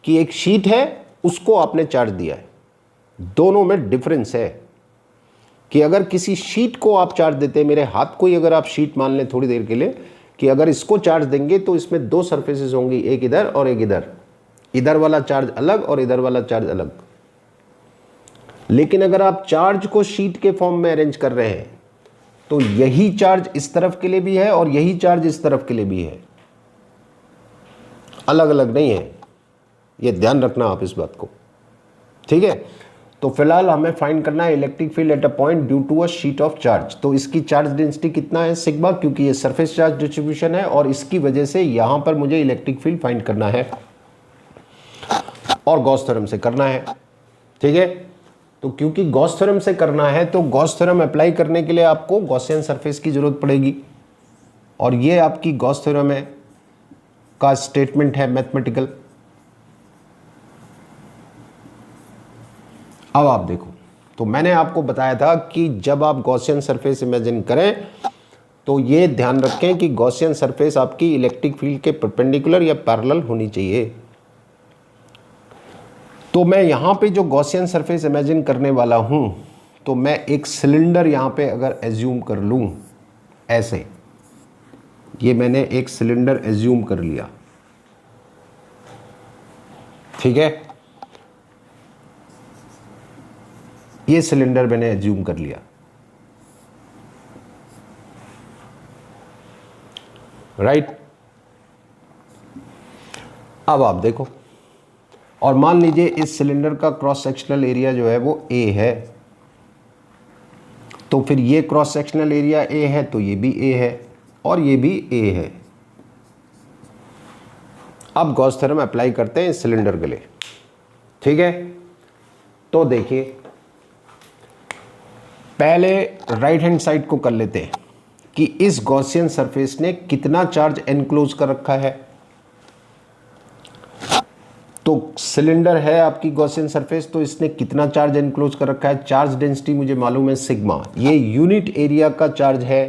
कि एक शीट है उसको आपने चार्ज दिया है। दोनों में डिफरेंस है कि अगर किसी शीट को आप चार्ज देते, मेरे हाथ को ही अगर आप शीट मान लें थोड़ी देर के लिए, कि अगर इसको चार्ज देंगे तो इसमें दो सरफेसेस होंगी, एक इधर और एक इधर। इधर वाला चार्ज अलग और इधर वाला चार्ज अलग। लेकिन अगर आप चार्ज को शीट के फॉर्म में अरेंज कर रहे हैं तो यही चार्ज इस तरफ के लिए भी है और यही चार्ज इस तरफ के लिए भी है, अलग अलग नहीं है। ये ध्यान रखना आप इस बात को, ठीक है। तो फिलहाल हमें फाइंड करना है electric field at a point due to a sheet of charge. तो इसकी चार्ज डेंसिटी कितना है? सिग्मा, क्योंकि ये सरफेस चार्ज डिस्ट्रीब्यूशन है और इसकी वजह से यहां पर मुझे इलेक्ट्रिक फील्ड फाइंड करना है और गॉस थ्योरम से करना है, ठीक है। तो क्योंकि गॉस थ्योरम से करना है तो गॉस थ्योरम अप्लाई करने के लिए आपको गॉसियन सरफेस की जरूरत पड़ेगी और ये आपकी गॉस थ्योरम है का स्टेटमेंट है मैथमेटिकल। अब आप देखो, तो मैंने आपको बताया था कि जब आप गॉसियन सरफेस इमेजिन करें तो ये ध्यान रखें कि गॉसियन सरफेस आपकी इलेक्ट्रिक फील्ड के परपेंडिकुलर या पैरेलल होनी चाहिए। तो मैं यहां पे जो गॉसियन सरफेस इमेजिन करने वाला हूं, तो मैं एक सिलेंडर यहां पे अगर एज्यूम कर लूं, ऐसे, ये मैंने एक सिलेंडर एज्यूम कर लिया, ठीक है। ये सिलेंडर मैंने एज्यूम कर लिया, राइट। अब आप देखो, और मान लीजिए इस सिलेंडर का क्रॉस सेक्शनल एरिया जो है वो A है, तो फिर ये क्रॉस सेक्शनल एरिया A है तो ये भी A है और ये भी A है। अब गॉस थ्योरम अप्लाई करते हैं इस सिलेंडर के लिए, ठीक है। तो देखिए, पहले राइट हैंड साइड को कर लेते हैं कि इस गॉसियन सरफेस ने कितना चार्ज एनक्लोज कर रखा है। तो सिलेंडर है आपकी गॉसियन सरफेस, तो इसने कितना चार्ज एनक्लोज कर रखा है। चार्ज डेंसिटी मुझे मालूम है सिग्मा, ये यूनिट एरिया का चार्ज है,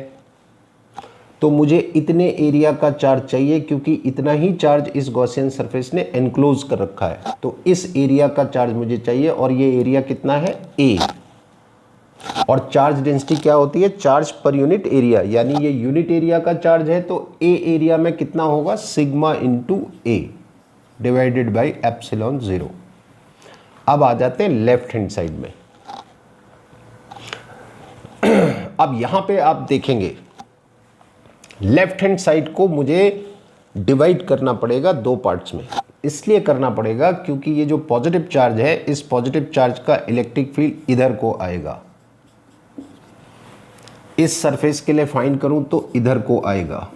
तो मुझे इतने एरिया का चार्ज चाहिए क्योंकि इतना ही चार्ज इस गॉसियन सरफेस ने एनक्लोज कर रखा है। तो इस एरिया का चार्ज मुझे चाहिए और ये एरिया कितना है? A। और चार्ज डेंसिटी क्या होती है? चार्ज पर यूनिट एरिया, यानी ये यूनिट एरिया का चार्ज है तो A एरिया में कितना होगा? Sigma into A divided by epsilon 0। अब आ जाते हैं लेफ्ट हैंड साइड में। अब यहां पे आप देखेंगे लेफ्ट हैंड साइड को मुझे डिवाइड करना पड़ेगा दो पार्ट्स में। इसलिए करना पड़ेगा क्योंकि ये जो पॉजिटिव चार्ज है, इस पॉजिटिव चार्ज का इलेक्ट्रिक फील्ड इधर को आएगा। इस सरफेस के लिए फाइंड करूं तो इधर को आएगा।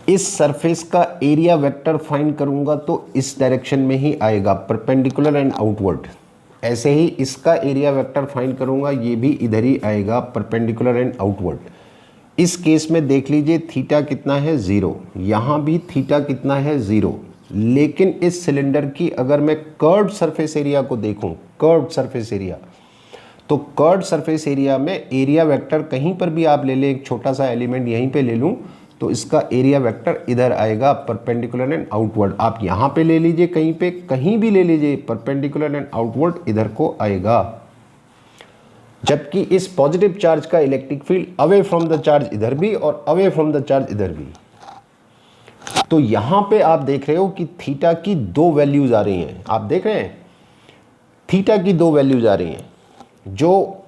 इस सरफेस का एरिया वेक्टर फाइंड करूंगा तो इस डायरेक्शन में ही आएगा, परपेंडिकुलर एंड आउटवर्ड। ऐसे ही इसका एरिया वेक्टर फाइंड करूंगा, ये भी इधर ही आएगा, परपेंडिकुलर एंड आउटवर्ड। इस केस में देख लीजिए थीटा कितना है? 0। यहाँ भी थीटा कितना है? 0। लेकिन इस सिलेंडर की अगर मैं कर्व्ड सरफेस एरिया को देखूं, कर्व्ड सरफेस एरिया। तो कर्व्ड सरफेस एरिया में एरिया वेक्टर कहीं पर भी आप ले लें, एक छोटा सा एलिमेंट यहीं पे ले लूँ तो इसका एरिया वेक्टर इधर आएगा परपेंडिकुलर एंड आउटवर्ड। आप यहाँ पे ले लीजिए, कहीं पे कहीं भी ले लीजिए, परपेंडिकुलर एंड आउटवर्ड इधर को आएगा। जबकि इस पॉजिटिव चार्ज का electric field away from the charge इधर भी और अवे फ्रॉम द चार्ज इधर भी। तो यहां पे आप देख रहे हो कि थीटा की दो वैल्यूज आ रही हैं। आप देख रहे हैं थीटा की दो वैल्यूज आ रही हैं। जो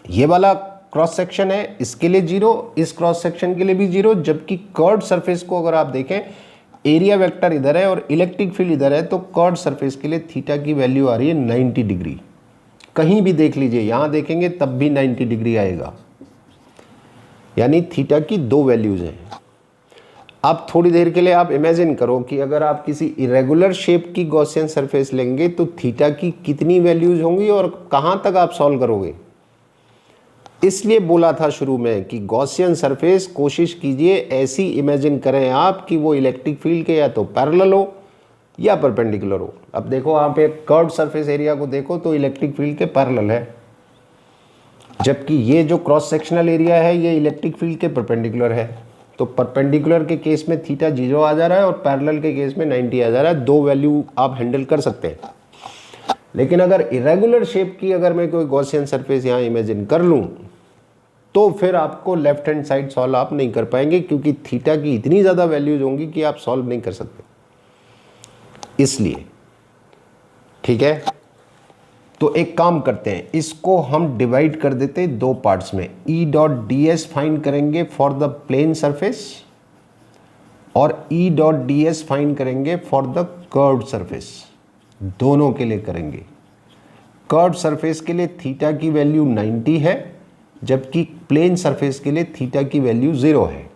ये वाला क्रॉस सेक्शन है इसके लिए 0, इस क्रॉस सेक्शन के लिए भी 0। जबकि कर्व्ड सरफेस को अगर आप देखें, एरिया वेक्टर इधर है और इलेक्ट्रिक फील्ड इधर है, तो कर्व्ड सरफेस के लिए थीटा की वैल्यू आ रही है 90 डिग्री। कहीं भी देख लीजिए, यहां देखेंगे तब भी 90 डिग्री आएगा, यानी थीटा की दो वैल्यूज हैं। अब थोड़ी देर के लिए आप इमेजिन करो कि अगर आप किसी इरेगुलर शेप की गॉसियन सरफेस लेंगे तो थीटा की कितनी वैल्यूज होंगी और कहां तक आप सॉल्व करोगे। इसलिए बोला था शुरू में कि गॉसियन सरफेस कोशिश कीजिए ऐसी इमेजिन करें आप कि वो इलेक्ट्रिक फील्ड के या तो पैरेलल हो या परपेंडिकुलर हो। अब देखो आप एक कर्व्ड सरफेस एरिया को देखो तो इलेक्ट्रिक फील्ड के पैरेलल है, जबकि ये जो क्रॉस सेक्शनल एरिया है ये इलेक्ट्रिक फील्ड के परपेंडिकुलर है। तो परपेंडिकुलर के केस में थीटा 0 आ जा रहा है और पैरेलल के केस में 90 आ जा रहा है। दो वैल्यू आप हैंडल कर सकते हैं। लेकिन अगर इरेगुलर शेप की अगर मैं कोई गॉसियन सरफेस यहाँ इमेजिन कर लूँ तो फिर आपको लेफ्ट हैंड साइड सॉल्व आप नहीं कर पाएंगे, क्योंकि थीटा की इतनी ज़्यादा वैल्यूज होंगी कि आप सॉल्व नहीं कर सकते। इसलिए ठीक है, तो एक काम करते हैं, इसको हम डिवाइड कर देते हैं दो पार्ट्स में। E dot d S find करेंगे फॉर द प्लेन सरफेस और E dot d S find करेंगे फॉर द कर्व्ड सरफेस। दोनों के लिए करेंगे। कर्व्ड सरफेस के लिए थीटा की वैल्यू 90 है, जबकि प्लेन सरफेस के लिए थीटा की वैल्यू 0 है।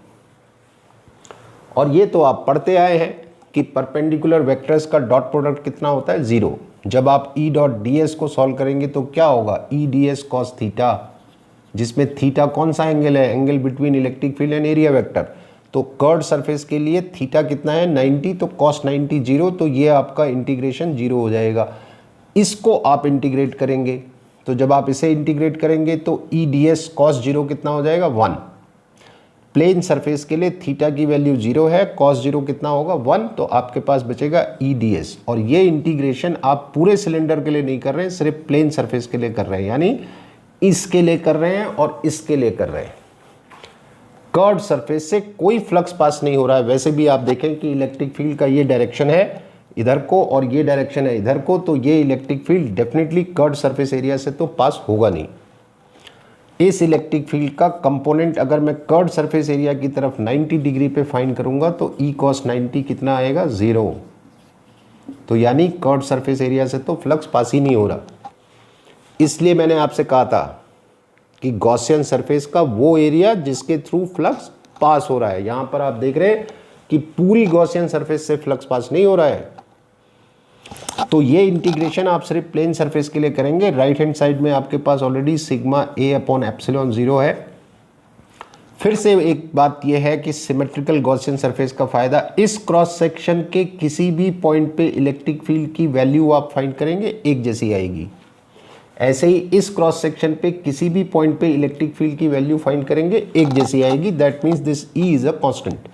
और ये तो आप पढ़ते आए हैं कि परपेंडिकुलर वेक्टर्स का डॉट प्रोडक्ट कितना होता है, 0। जब आप E डॉट डी एस को सॉल्व करेंगे तो क्या होगा, E D S cos theta, जिसमें थीटा कौन सा एंगल है, angle between electric field and area vector. तो कर्व्ड सरफेस के लिए थीटा कितना है, 90, तो कॉस 90 0, तो ये आपका इंटीग्रेशन 0 हो जाएगा। इसको आप इंटीग्रेट करेंगे तो जब आप इसे इंटीग्रेट करेंगे तो E डी एस कॉस 0 कितना हो जाएगा, 1। प्लेन सरफेस के लिए थीटा की वैल्यू 0 है, कॉस 0 कितना होगा, 1। तो आपके पास बचेगा E डी एस। और ये इंटीग्रेशन आप पूरे सिलेंडर के लिए नहीं कर रहे हैं, सिर्फ प्लेन सरफेस के लिए कर रहे हैं, यानी इसके लिए कर रहे हैं और इसके लिए कर रहे हैं। कर्व्ड सरफेस से कोई फ्लक्स पास नहीं हो रहा है। वैसे भी आप देखें कि इलेक्ट्रिक फील्ड का ये डायरेक्शन है इधर को और ये डायरेक्शन है इधर को, तो ये electric field definitely curved surface area से तो पास होगा नहीं। इस इलेक्ट्रिक फील्ड का कंपोनेंट अगर मैं कर्व्ड सरफेस एरिया की तरफ 90 डिग्री पे फाइंड करूंगा तो E cos 90 कितना आएगा, 0। तो यानी कर्व्ड सरफेस एरिया से तो फ्लक्स पास ही नहीं हो रहा। इसलिए मैंने आपसे कहा था कि गॉसियन सरफेस का वो एरिया जिसके थ्रू फ्लक्स पास हो रहा है। यहां पर आप देख रहे हैं कि पूरी गॉसियन सरफेस से फ्लक्स पास नहीं हो रहा है। तो ये इंटीग्रेशन आप सिर्फ प्लेन सरफेस के लिए करेंगे। राइट हैंड साइड में आपके पास already sigma A upon epsilon 0 है। फिर से एक बात यह है कि सिमेट्रिकल गॉसियन सरफेस का फायदा, इस क्रॉस सेक्शन के किसी भी पॉइंट पे इलेक्ट्रिक फील्ड की वैल्यू आप फाइंड करेंगे एक जैसी आएगी। ऐसे ही इस क्रॉस सेक्शन पे किसी भी पॉइंट पे इलेक्ट्रिक फील्ड की वैल्यू फाइंड करेंगे एक जैसी आएगी। That means this E is a constant.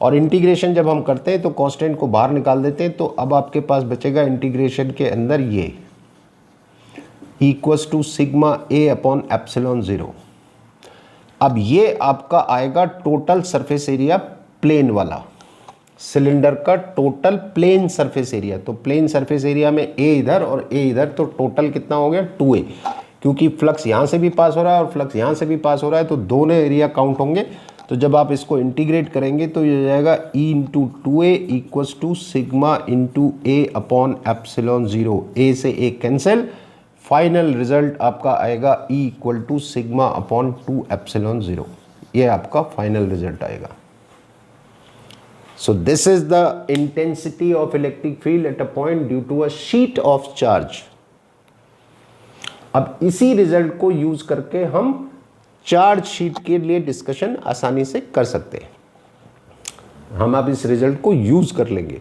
और इंटीग्रेशन जब हम करते हैं तो कांस्टेंट को बाहर निकाल देते हैं, तो अब आपके पास बचेगा इंटीग्रेशन के अंदर ये equals to sigma A upon epsilon 0। अब ये आपका आएगा टोटल सरफेस एरिया, प्लेन वाला सिलेंडर का टोटल प्लेन सरफेस एरिया। तो प्लेन सरफेस एरिया में A इधर और A इधर, तो टोटल कितना हो गया, 2A। क्योंकि फ्लक्स यहाँ से भी पास हो रहा है और फ्लक्स यहाँ से भी पास हो रहा है, तो दोनों एरिया काउंट होंगे। तो जब आप इसको इंटीग्रेट करेंगे तो ये हो जाएगा E into 2A equals to sigma into A upon epsilon 0। A से A कैंसिल, फाइनल रिजल्ट आपका आएगा E equal to sigma upon 2 epsilon 0। ये आपका फाइनल रिजल्ट आएगा। So this is the intensity of electric field at a point due to a sheet of charge. अब इसी result को use करके हम चार्ज शीट के लिए डिस्कशन आसानी से कर सकते हैं। हम अब इस रिजल्ट को यूज कर लेंगे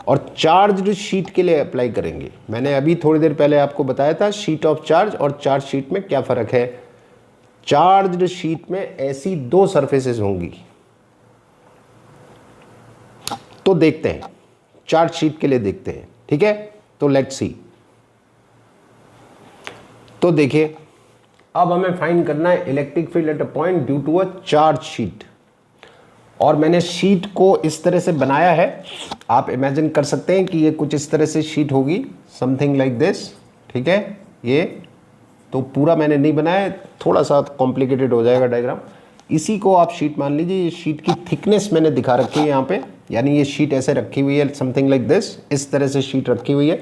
और चार्ज्ड शीट के लिए अप्लाई करेंगे। मैंने अभी थोड़ी देर पहले आपको बताया था शीट ऑफ चार्ज और चार्ज शीट में क्या फ़र्क है। चार्ज्ड शीट में ऐसी दो सरफेसेस होंगी। तो देखते हैं, चार्ज शीट के लिए देखते हैं, ठीक है। तो लेट्स सी। तो देखिए, अब हमें फाइंड करना है electric field at a point due to a charge sheet. और मैंने शीट को इस तरह से बनाया है, आप इमेजिन कर सकते हैं कि ये कुछ इस तरह से शीट होगी, समथिंग लाइक दिस, ठीक है। ये तो पूरा मैंने नहीं बनाया, थोड़ा सा कॉम्प्लिकेटेड हो जाएगा डायग्राम। इसी को आप शीट मान लीजिए। ये शीट की थिकनेस मैंने दिखा रखी है यहाँ पे, यानी ये शीट ऐसे रखी हुई है, समथिंग लाइक दिस, इस तरह से शीट रखी हुई है।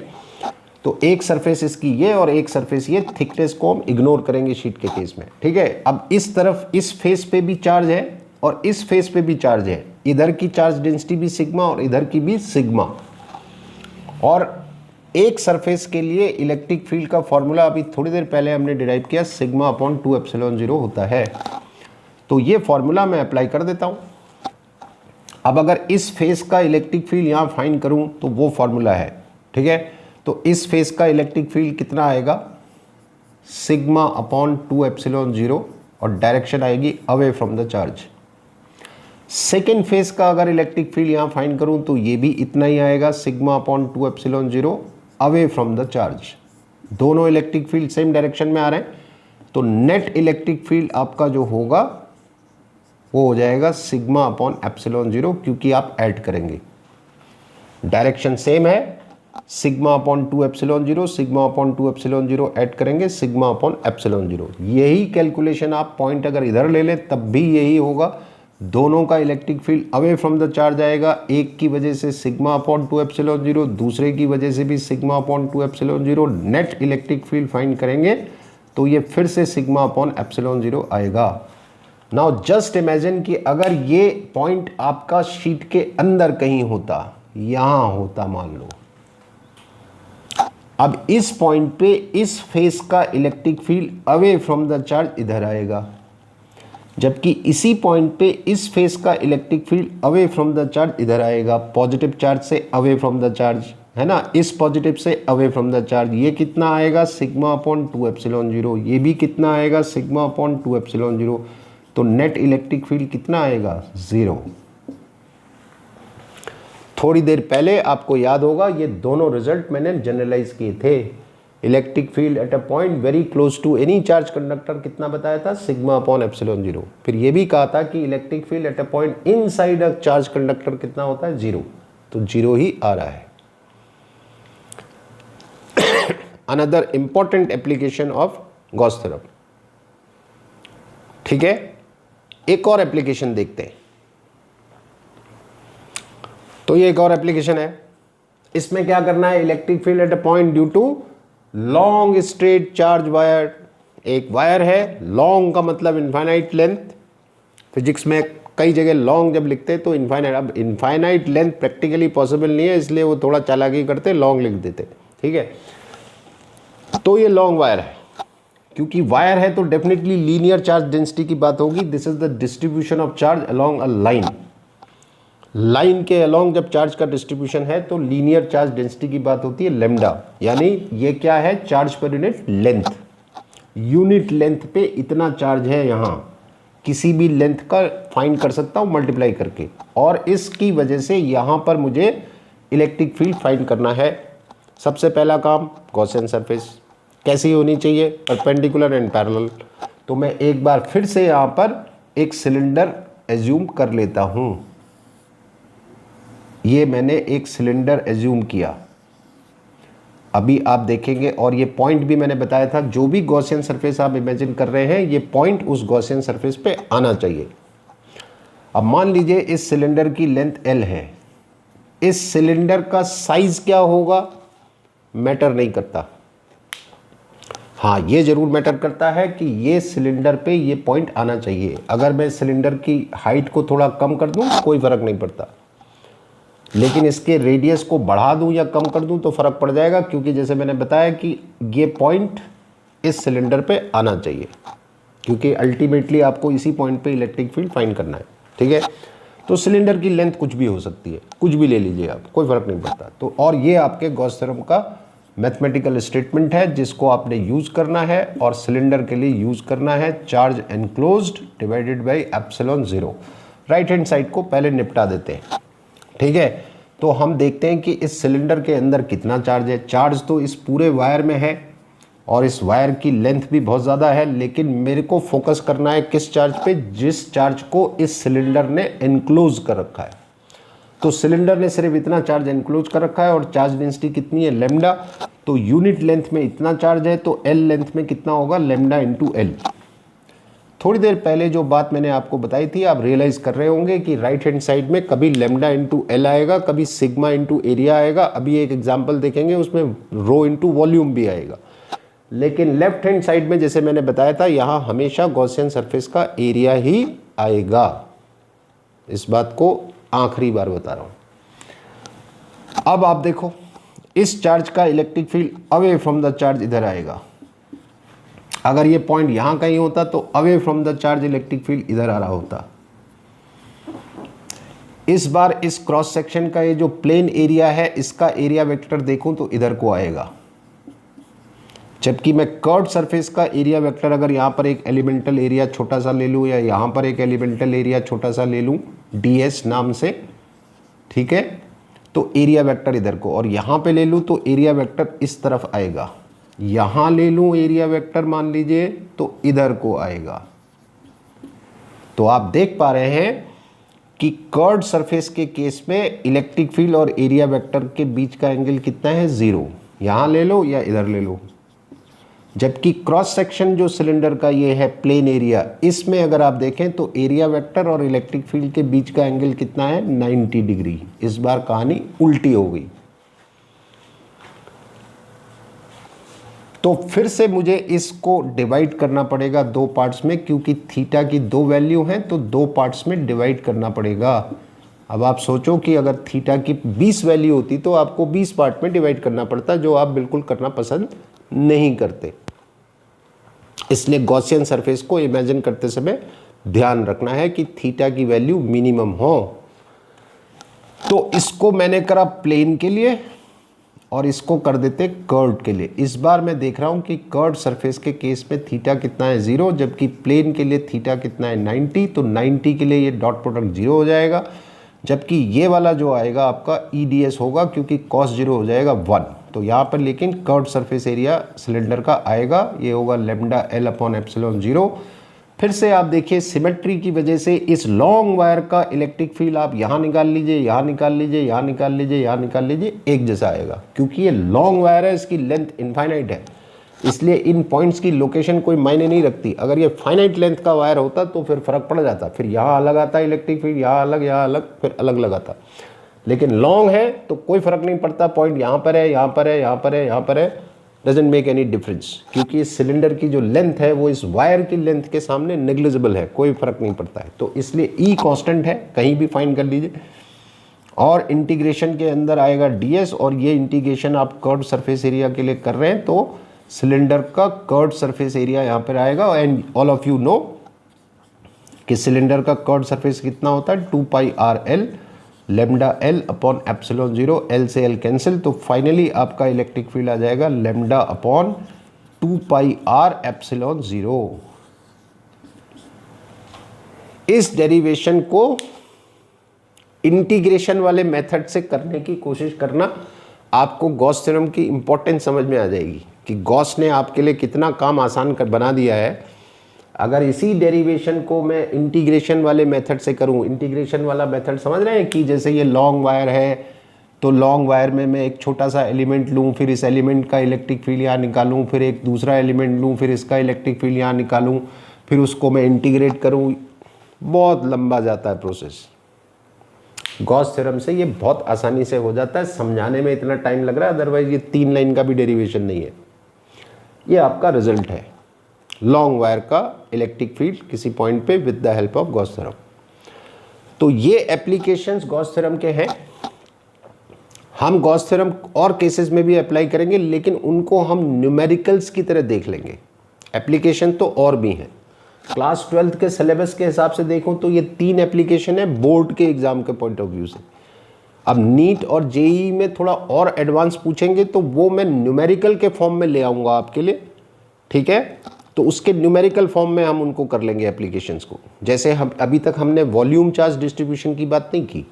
तो एक सरफेस इसकी ये और एक सरफेस ये, थिकनेस को हम इग्नोर करेंगे शीट के केस में, ठीक है। अब इस तरफ इस फेस पे भी चार्ज है और इस फेस पे भी चार्ज है। इधर की चार्ज डेंसिटी भी सिग्मा और इधर की भी सिग्मा। और एक सरफेस के लिए इलेक्ट्रिक फील्ड का फॉर्मूला अभी थोड़ी देर पहले हमने डिराइव किया, सिग्मा अपॉन 2 एप्सिलॉन 0 होता है। तो ये फॉर्मूला मैं अप्लाई कर देता हूँ। अब अगर इस फेस का इलेक्ट्रिक फील्ड यहाँ फाइंड करूँ तो वो फॉर्मूला है, ठीक है। तो इस फेस का इलेक्ट्रिक फील्ड कितना आएगा, सिग्मा अपॉन 2 एप्सिलॉन 0, और डायरेक्शन आएगी away from the charge. Second face का अगर इलेक्ट्रिक फील्ड यहाँ फाइंड करूँ तो ये भी इतना ही आएगा, sigma upon 2 epsilon 0 away from the charge. दोनों इलेक्ट्रिक फील्ड सेम डायरेक्शन में आ रहे हैं, तो नेट इलेक्ट्रिक फील्ड आपका जो होगा वो हो जाएगा सिग्मा अपॉन एप्सिलॉन 0, क्योंकि आप ऐड करेंगे, डायरेक्शन सेम है। Sigma upon 2 epsilon 0, sigma upon 2 epsilon 0 add करेंगे, सिग्मा अपॉन एप्सिलॉन 0। यही कैलकुलेशन आप पॉइंट अगर इधर ले लें तब भी यही होगा। दोनों का electric field away from the charge आएगा, एक की वजह से सिग्मा अपॉन 2 एप्सिलॉन 0, दूसरे की वजह से भी sigma upon 2 epsilon 0। Net electric field find करेंगे तो ये फिर से सिग्मा अपॉन एप्सिलॉन 0 आएगा। नाउ जस्ट इमेजिन कि अगर ये पॉइंट आपका शीट के अंदर कहीं होता, यहां होता मान लो। अब इस पॉइंट पे इस फेस का electric field away from the charge इधर आएगा, जबकि इसी पॉइंट पे इस फेस का electric field away from the charge इधर आएगा, पॉजिटिव चार्ज से अवे फ्रॉम द चार्ज, है ना। इस पॉजिटिव से अवे फ्रॉम द चार्ज ये कितना आएगा, सिग्मा अपॉन 2 एप्सिलॉन 0। ये भी कितना आएगा, सिग्मा अपॉन 2 एप्सिलॉन 0। तो नेट इलेक्ट्रिक फील्ड कितना आएगा, 0। थोड़ी देर पहले आपको याद होगा ये दोनों रिजल्ट मैंने जनरलाइज किए थे। Electric field at a point very close to any charge conductor कितना बताया था, सिग्मा अपॉन एप्सिलॉन 0। फिर ये भी कहा था कि electric field at a point inside a charge conductor कितना होता है, 0। तो 0 ही आ रहा है। Another important application of Gauss theorem, ठीक है। एक और एप्लीकेशन देखते हैं। तो ये एक और एप्लीकेशन है। इसमें क्या करना है, electric field at a point due to long straight charge wire. एक वायर है, लॉन्ग का मतलब इनफाइनाइट लेंथ। फिजिक्स में कई जगह लॉन्ग जब लिखते हैं तो इनफाइनाइट, अब इनफाइनाइट लेंथ प्रैक्टिकली पॉसिबल नहीं है, इसलिए वो थोड़ा चालाकी करते, लॉन्ग लिख देते, ठीक है। तो ये लॉन्ग वायर है, क्योंकि वायर है तो डेफिनेटली लीनियर चार्ज डेंसिटी की बात होगी। This is the distribution of charge along a line. Line के अलोंग जब चार्ज का डिस्ट्रीब्यूशन है तो लीनियर चार्ज डेंसिटी की बात होती है, लेमडा। यानी ये क्या है, charge per unit length. Unit length पे इतना चार्ज है, यहाँ किसी भी लेंथ का फाइंड कर सकता हूँ मल्टीप्लाई करके, और इसकी वजह से यहाँ पर मुझे इलेक्ट्रिक फील्ड फाइंड करना है। सबसे पहला काम, गॉसियन सरफेस कैसी होनी चाहिए, परपेंडिकुलर एंड पैरेलल। तो मैं एक बार फिर से यहाँ पर एक सिलेंडर एज्यूम कर लेता हूँ। ये मैंने एक सिलेंडर एज्यूम किया, अभी आप देखेंगे। और ये पॉइंट भी मैंने बताया था, जो भी गॉसियन सरफेस आप इमेजिन कर रहे हैं ये पॉइंट उस गॉसियन सरफेस पे आना चाहिए। अब मान लीजिए इस सिलेंडर की लेंथ L है, इस सिलेंडर का साइज क्या होगा मैटर नहीं करता। हाँ, ये जरूर मैटर करता है कि ये सिलेंडर पे ये पॉइंट आना चाहिए। अगर मैं सिलेंडर की हाइट को थोड़ा कम कर दूं कोई फर्क नहीं पड़ता, लेकिन इसके रेडियस को बढ़ा दूं या कम कर दूं तो फर्क पड़ जाएगा, क्योंकि जैसे मैंने बताया कि ये पॉइंट इस सिलेंडर पे आना चाहिए, क्योंकि अल्टीमेटली आपको इसी पॉइंट पे इलेक्ट्रिक फील्ड फाइंड करना है, ठीक है। तो सिलेंडर की लेंथ कुछ भी हो सकती है, कुछ भी ले लीजिए आप, कोई फर्क नहीं पड़ता। तो और ये आपके गॉस थ्योरम का मैथमेटिकल स्टेटमेंट है जिसको आपने यूज करना है और सिलेंडर के लिए यूज करना है charge enclosed divided by epsilon 0। Right hand side को पहले निपटा देते हैं, ठीक है। तो हम देखते हैं कि इस सिलेंडर के अंदर कितना चार्ज है। चार्ज तो इस पूरे वायर में है और इस वायर की लेंथ भी बहुत ज़्यादा है, लेकिन मेरे को फोकस करना है किस चार्ज पे, जिस चार्ज को इस सिलेंडर ने एनक्लोज कर रखा है। तो सिलेंडर ने सिर्फ इतना चार्ज एनक्लोज कर रखा है और चार्ज डेंसिटी कितनी है, लैम्डा। तो यूनिट लेंथ में इतना चार्ज है तो एल लेंथ में कितना होगा, लैम्डा इंटू एल। थोड़ी देर पहले जो बात मैंने आपको बताई थी आप रियलाइज कर रहे होंगे कि राइट हैंड साइड में कभी लैम्डा इंटू एल आएगा, कभी सिग्मा इंटू एरिया आएगा। अभी एक एग्जाम्पल देखेंगे उसमें रो इंटू वॉल्यूम भी आएगा। लेकिन लेफ्ट हैंड साइड में जैसे मैंने बताया था यहाँ हमेशा गॉसियन सरफेस का एरिया ही आएगा। इस बात को आखिरी बार बता रहा हूं। अब आप देखो इस चार्ज का electric field away from the charge इधर आएगा। अगर ये पॉइंट यहां कहीं होता तो away from the charge electric field इधर आ रहा होता। इस बार इस क्रॉस सेक्शन का ये जो प्लेन एरिया है इसका एरिया वेक्टर देखूं तो इधर को आएगा, जबकि मैं कर्व्ड सरफेस का एरिया वेक्टर अगर यहाँ पर एक एलिमेंटल एरिया छोटा सा ले लूँ या यहाँ पर एक एलिमेंटल एरिया छोटा सा ले लूँ ds नाम से, ठीक है, तो एरिया वेक्टर इधर को, और यहाँ पे ले लूँ तो एरिया वेक्टर इस तरफ आएगा। यहाँ ले लूँ एरिया वेक्टर मान लीजिए तो इधर को आएगा। तो आप देख पा रहे हैं कि कर्व्ड सरफेस के केस में इलेक्ट्रिक फील्ड और एरिया वेक्टर के बीच का एंगल कितना है, 0। यहाँ ले लो या इधर ले लो। जबकि क्रॉस सेक्शन जो सिलेंडर का ये है प्लेन एरिया, इसमें अगर आप देखें तो एरिया वेक्टर और इलेक्ट्रिक फील्ड के बीच का एंगल कितना है, 90 डिग्री। इस बार कहानी उल्टी हो गई। तो फिर से मुझे इसको डिवाइड करना पड़ेगा दो पार्ट्स में, क्योंकि थीटा की दो वैल्यू हैं तो दो पार्ट्स में डिवाइड करना पड़ेगा। अब आप सोचो कि अगर थीटा की 20 वैल्यू होती तो आपको 20 पार्ट में डिवाइड करना पड़ता, जो आप बिल्कुल करना पसंद नहीं करते। इसलिए गॉसियन सरफेस को इमेजिन करते समय ध्यान रखना है कि थीटा की वैल्यू मिनिमम हो। तो इसको मैंने करा प्लेन के लिए और इसको कर देते कर्व्ड के लिए। इस बार मैं देख रहा हूं कि कर्व्ड सरफेस के केस में थीटा कितना है, 0, जबकि प्लेन के लिए थीटा कितना है, 90। तो 90 के लिए ये डॉट प्रोडक्ट 0 हो जाएगा, जबकि ये वाला जो आएगा आपका EDS होगा क्योंकि cos 0 हो जाएगा 1। तो यहाँ पर लेकिन कर्व्ड सरफेस एरिया सिलेंडर का आएगा, ये होगा लैम्डा L अपॉन एप्सिलॉन 0। फिर से आप देखिए सिमेट्री की वजह से इस लॉन्ग वायर का इलेक्ट्रिक फील्ड आप यहाँ निकाल लीजिए, यहाँ निकाल लीजिए, यहाँ निकाल लीजिए, यहाँ निकाल लीजिए, एक जैसा आएगा। क्योंकि ये लॉन्ग वायर है, इसकी लेंथ इनफाइनाइट है, इसलिए इन पॉइंट्स की लोकेशन कोई मायने नहीं रखती। अगर ये फाइनाइट लेंथ का वायर होता तो फिर फर्क पड़ जाता, फिर यहाँ अलग आता इलेक्ट्रिक फील्ड, यहाँ अलग, फिर अलग लगाता। लेकिन लॉन्ग है तो कोई फर्क नहीं पड़ता, पॉइंट यहाँ पर है, यहाँ पर है, यहाँ पर है, यहाँ पर है, डजंट मेक एनी डिफरेंस, क्योंकि इस सिलेंडर की जो लेंथ है वो इस वायर की लेंथ के सामने नेग्लिजिबल है, कोई फर्क नहीं पड़ता है। तो इसलिए E कांस्टेंट है, कहीं भी फाइंड कर लीजिए। और इंटीग्रेशन के अंदर आएगा ds, और ये इंटीग्रेशन आप कर्व्ड सरफेस एरिया के लिए कर रहे हैं तो सिलेंडर का कर्व्ड सरफेस एरिया यहाँ पर आएगा। And all of you know कि सिलेंडर का कर्व्ड सरफेस कितना होता है, 2πrl lambda L upon epsilon 0, L से L कैंसिल, तो फाइनली आपका इलेक्ट्रिक फील्ड आ जाएगा लैम्डा अपॉन 2πr एप्सिलॉन 0। इस डेरिवेशन को इंटीग्रेशन वाले मेथड से करने की कोशिश करना, आपको गॉस थ्योरम की इंपॉर्टेंस समझ में आ जाएगी कि गॉस ने आपके लिए कितना काम आसान कर बना दिया है। अगर इसी डेरिवेशन को मैं इंटीग्रेशन वाले मेथड से करूं, इंटीग्रेशन वाला मेथड समझ रहे हैं कि जैसे ये लॉन्ग वायर है तो लॉन्ग वायर में मैं एक छोटा सा एलिमेंट लूं, फिर इस एलिमेंट का इलेक्ट्रिक फील्ड यहाँ निकालूं, फिर एक दूसरा एलिमेंट लूं, फिर इसका इलेक्ट्रिक फील्ड यहाँ निकालूं, फिर उसको मैं इंटीग्रेट करूं, बहुत लंबा जाता है प्रोसेस। गॉस थ्योरम से ये बहुत आसानी से हो जाता है, समझाने में इतना टाइम लग रहा है, अदरवाइज ये 3 लाइन का भी डेरिवेशन नहीं है। ये आपका रिजल्ट है लॉन्ग वायर का इलेक्ट्रिक फील्ड किसी पॉइंट पे with the help of Gauss theorem. तो ये एप्लीकेशंस गॉस थ्योरम के हैं। हम गॉस थ्योरम और केसेस में भी अप्लाई करेंगे, लेकिन उनको हम न्यूमेरिकल्स की तरह देख लेंगे। एप्लीकेशन तो और भी हैं, क्लास 12th के सिलेबस के हिसाब से देखूं तो ये 3 एप्लीकेशन है बोर्ड के एग्जाम के पॉइंट ऑफ व्यू से। अब नीट और जेई में थोड़ा और एडवांस पूछेंगे तो वो मैं न्यूमेरिकल के फॉर्म में ले आऊँगा आपके लिए, ठीक है। तो उसके न्यूमेरिकल फॉर्म में हम उनको कर लेंगे एप्लीकेशंस को। जैसे हम अभी तक हमने वॉल्यूम चार्ज डिस्ट्रीब्यूशन की बात नहीं की,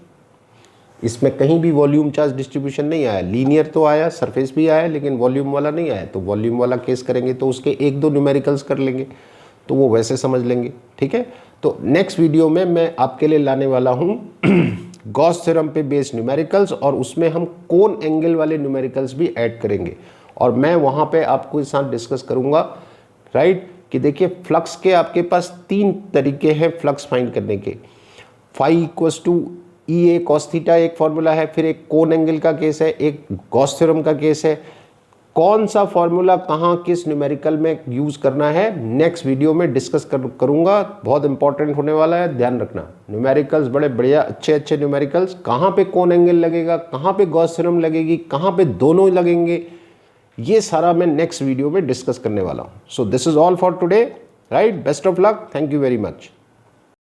इसमें कहीं भी वॉल्यूम चार्ज डिस्ट्रीब्यूशन नहीं आया। लीनियर तो आया, सरफेस भी आया, लेकिन वॉल्यूम वाला नहीं आया। तो वॉल्यूम वाला केस करेंगे तो उसके 1-2 न्यूमेरिकल्स कर लेंगे, तो वो वैसे समझ लेंगे, ठीक है। तो नेक्स्ट वीडियो में मैं आपके लिए लाने वाला हूँ गॉस थ्योरम पे बेस्ड न्यूमेरिकल्स, और उसमें हम कोन एंगल वाले न्यूमेरिकल्स भी ऐड करेंगे। और मैं वहाँ पे आपको इस साथ डिस्कस करूँगा, राइट, कि देखिए फ्लक्स के आपके पास 3 तरीके हैं फ्लक्स फाइंड करने के। Phi equals to E A cos theta एक फॉर्मूला है, फिर एक कोन एंगल का केस है, एक गॉस थ्योरम का केस है। कौन सा फॉर्मूला कहाँ किस न्यूमेरिकल में यूज़ करना है नेक्स्ट वीडियो में डिस्कस करूँगा। बहुत इंपॉर्टेंट होने वाला है, ध्यान रखना। न्यूमेरिकल्स बड़े बढ़िया अच्छे न्यूमेरिकल्स, कहाँ पे कौन एंगल लगेगा, कहाँ पे गॉस थ्योरम लगेगी, कहाँ पे दोनों लगेंगे, ये सारा मैं नेक्स्ट वीडियो में डिस्कस करने वाला हूँ। सो this is all for today, right. Best of luck, thank you very much.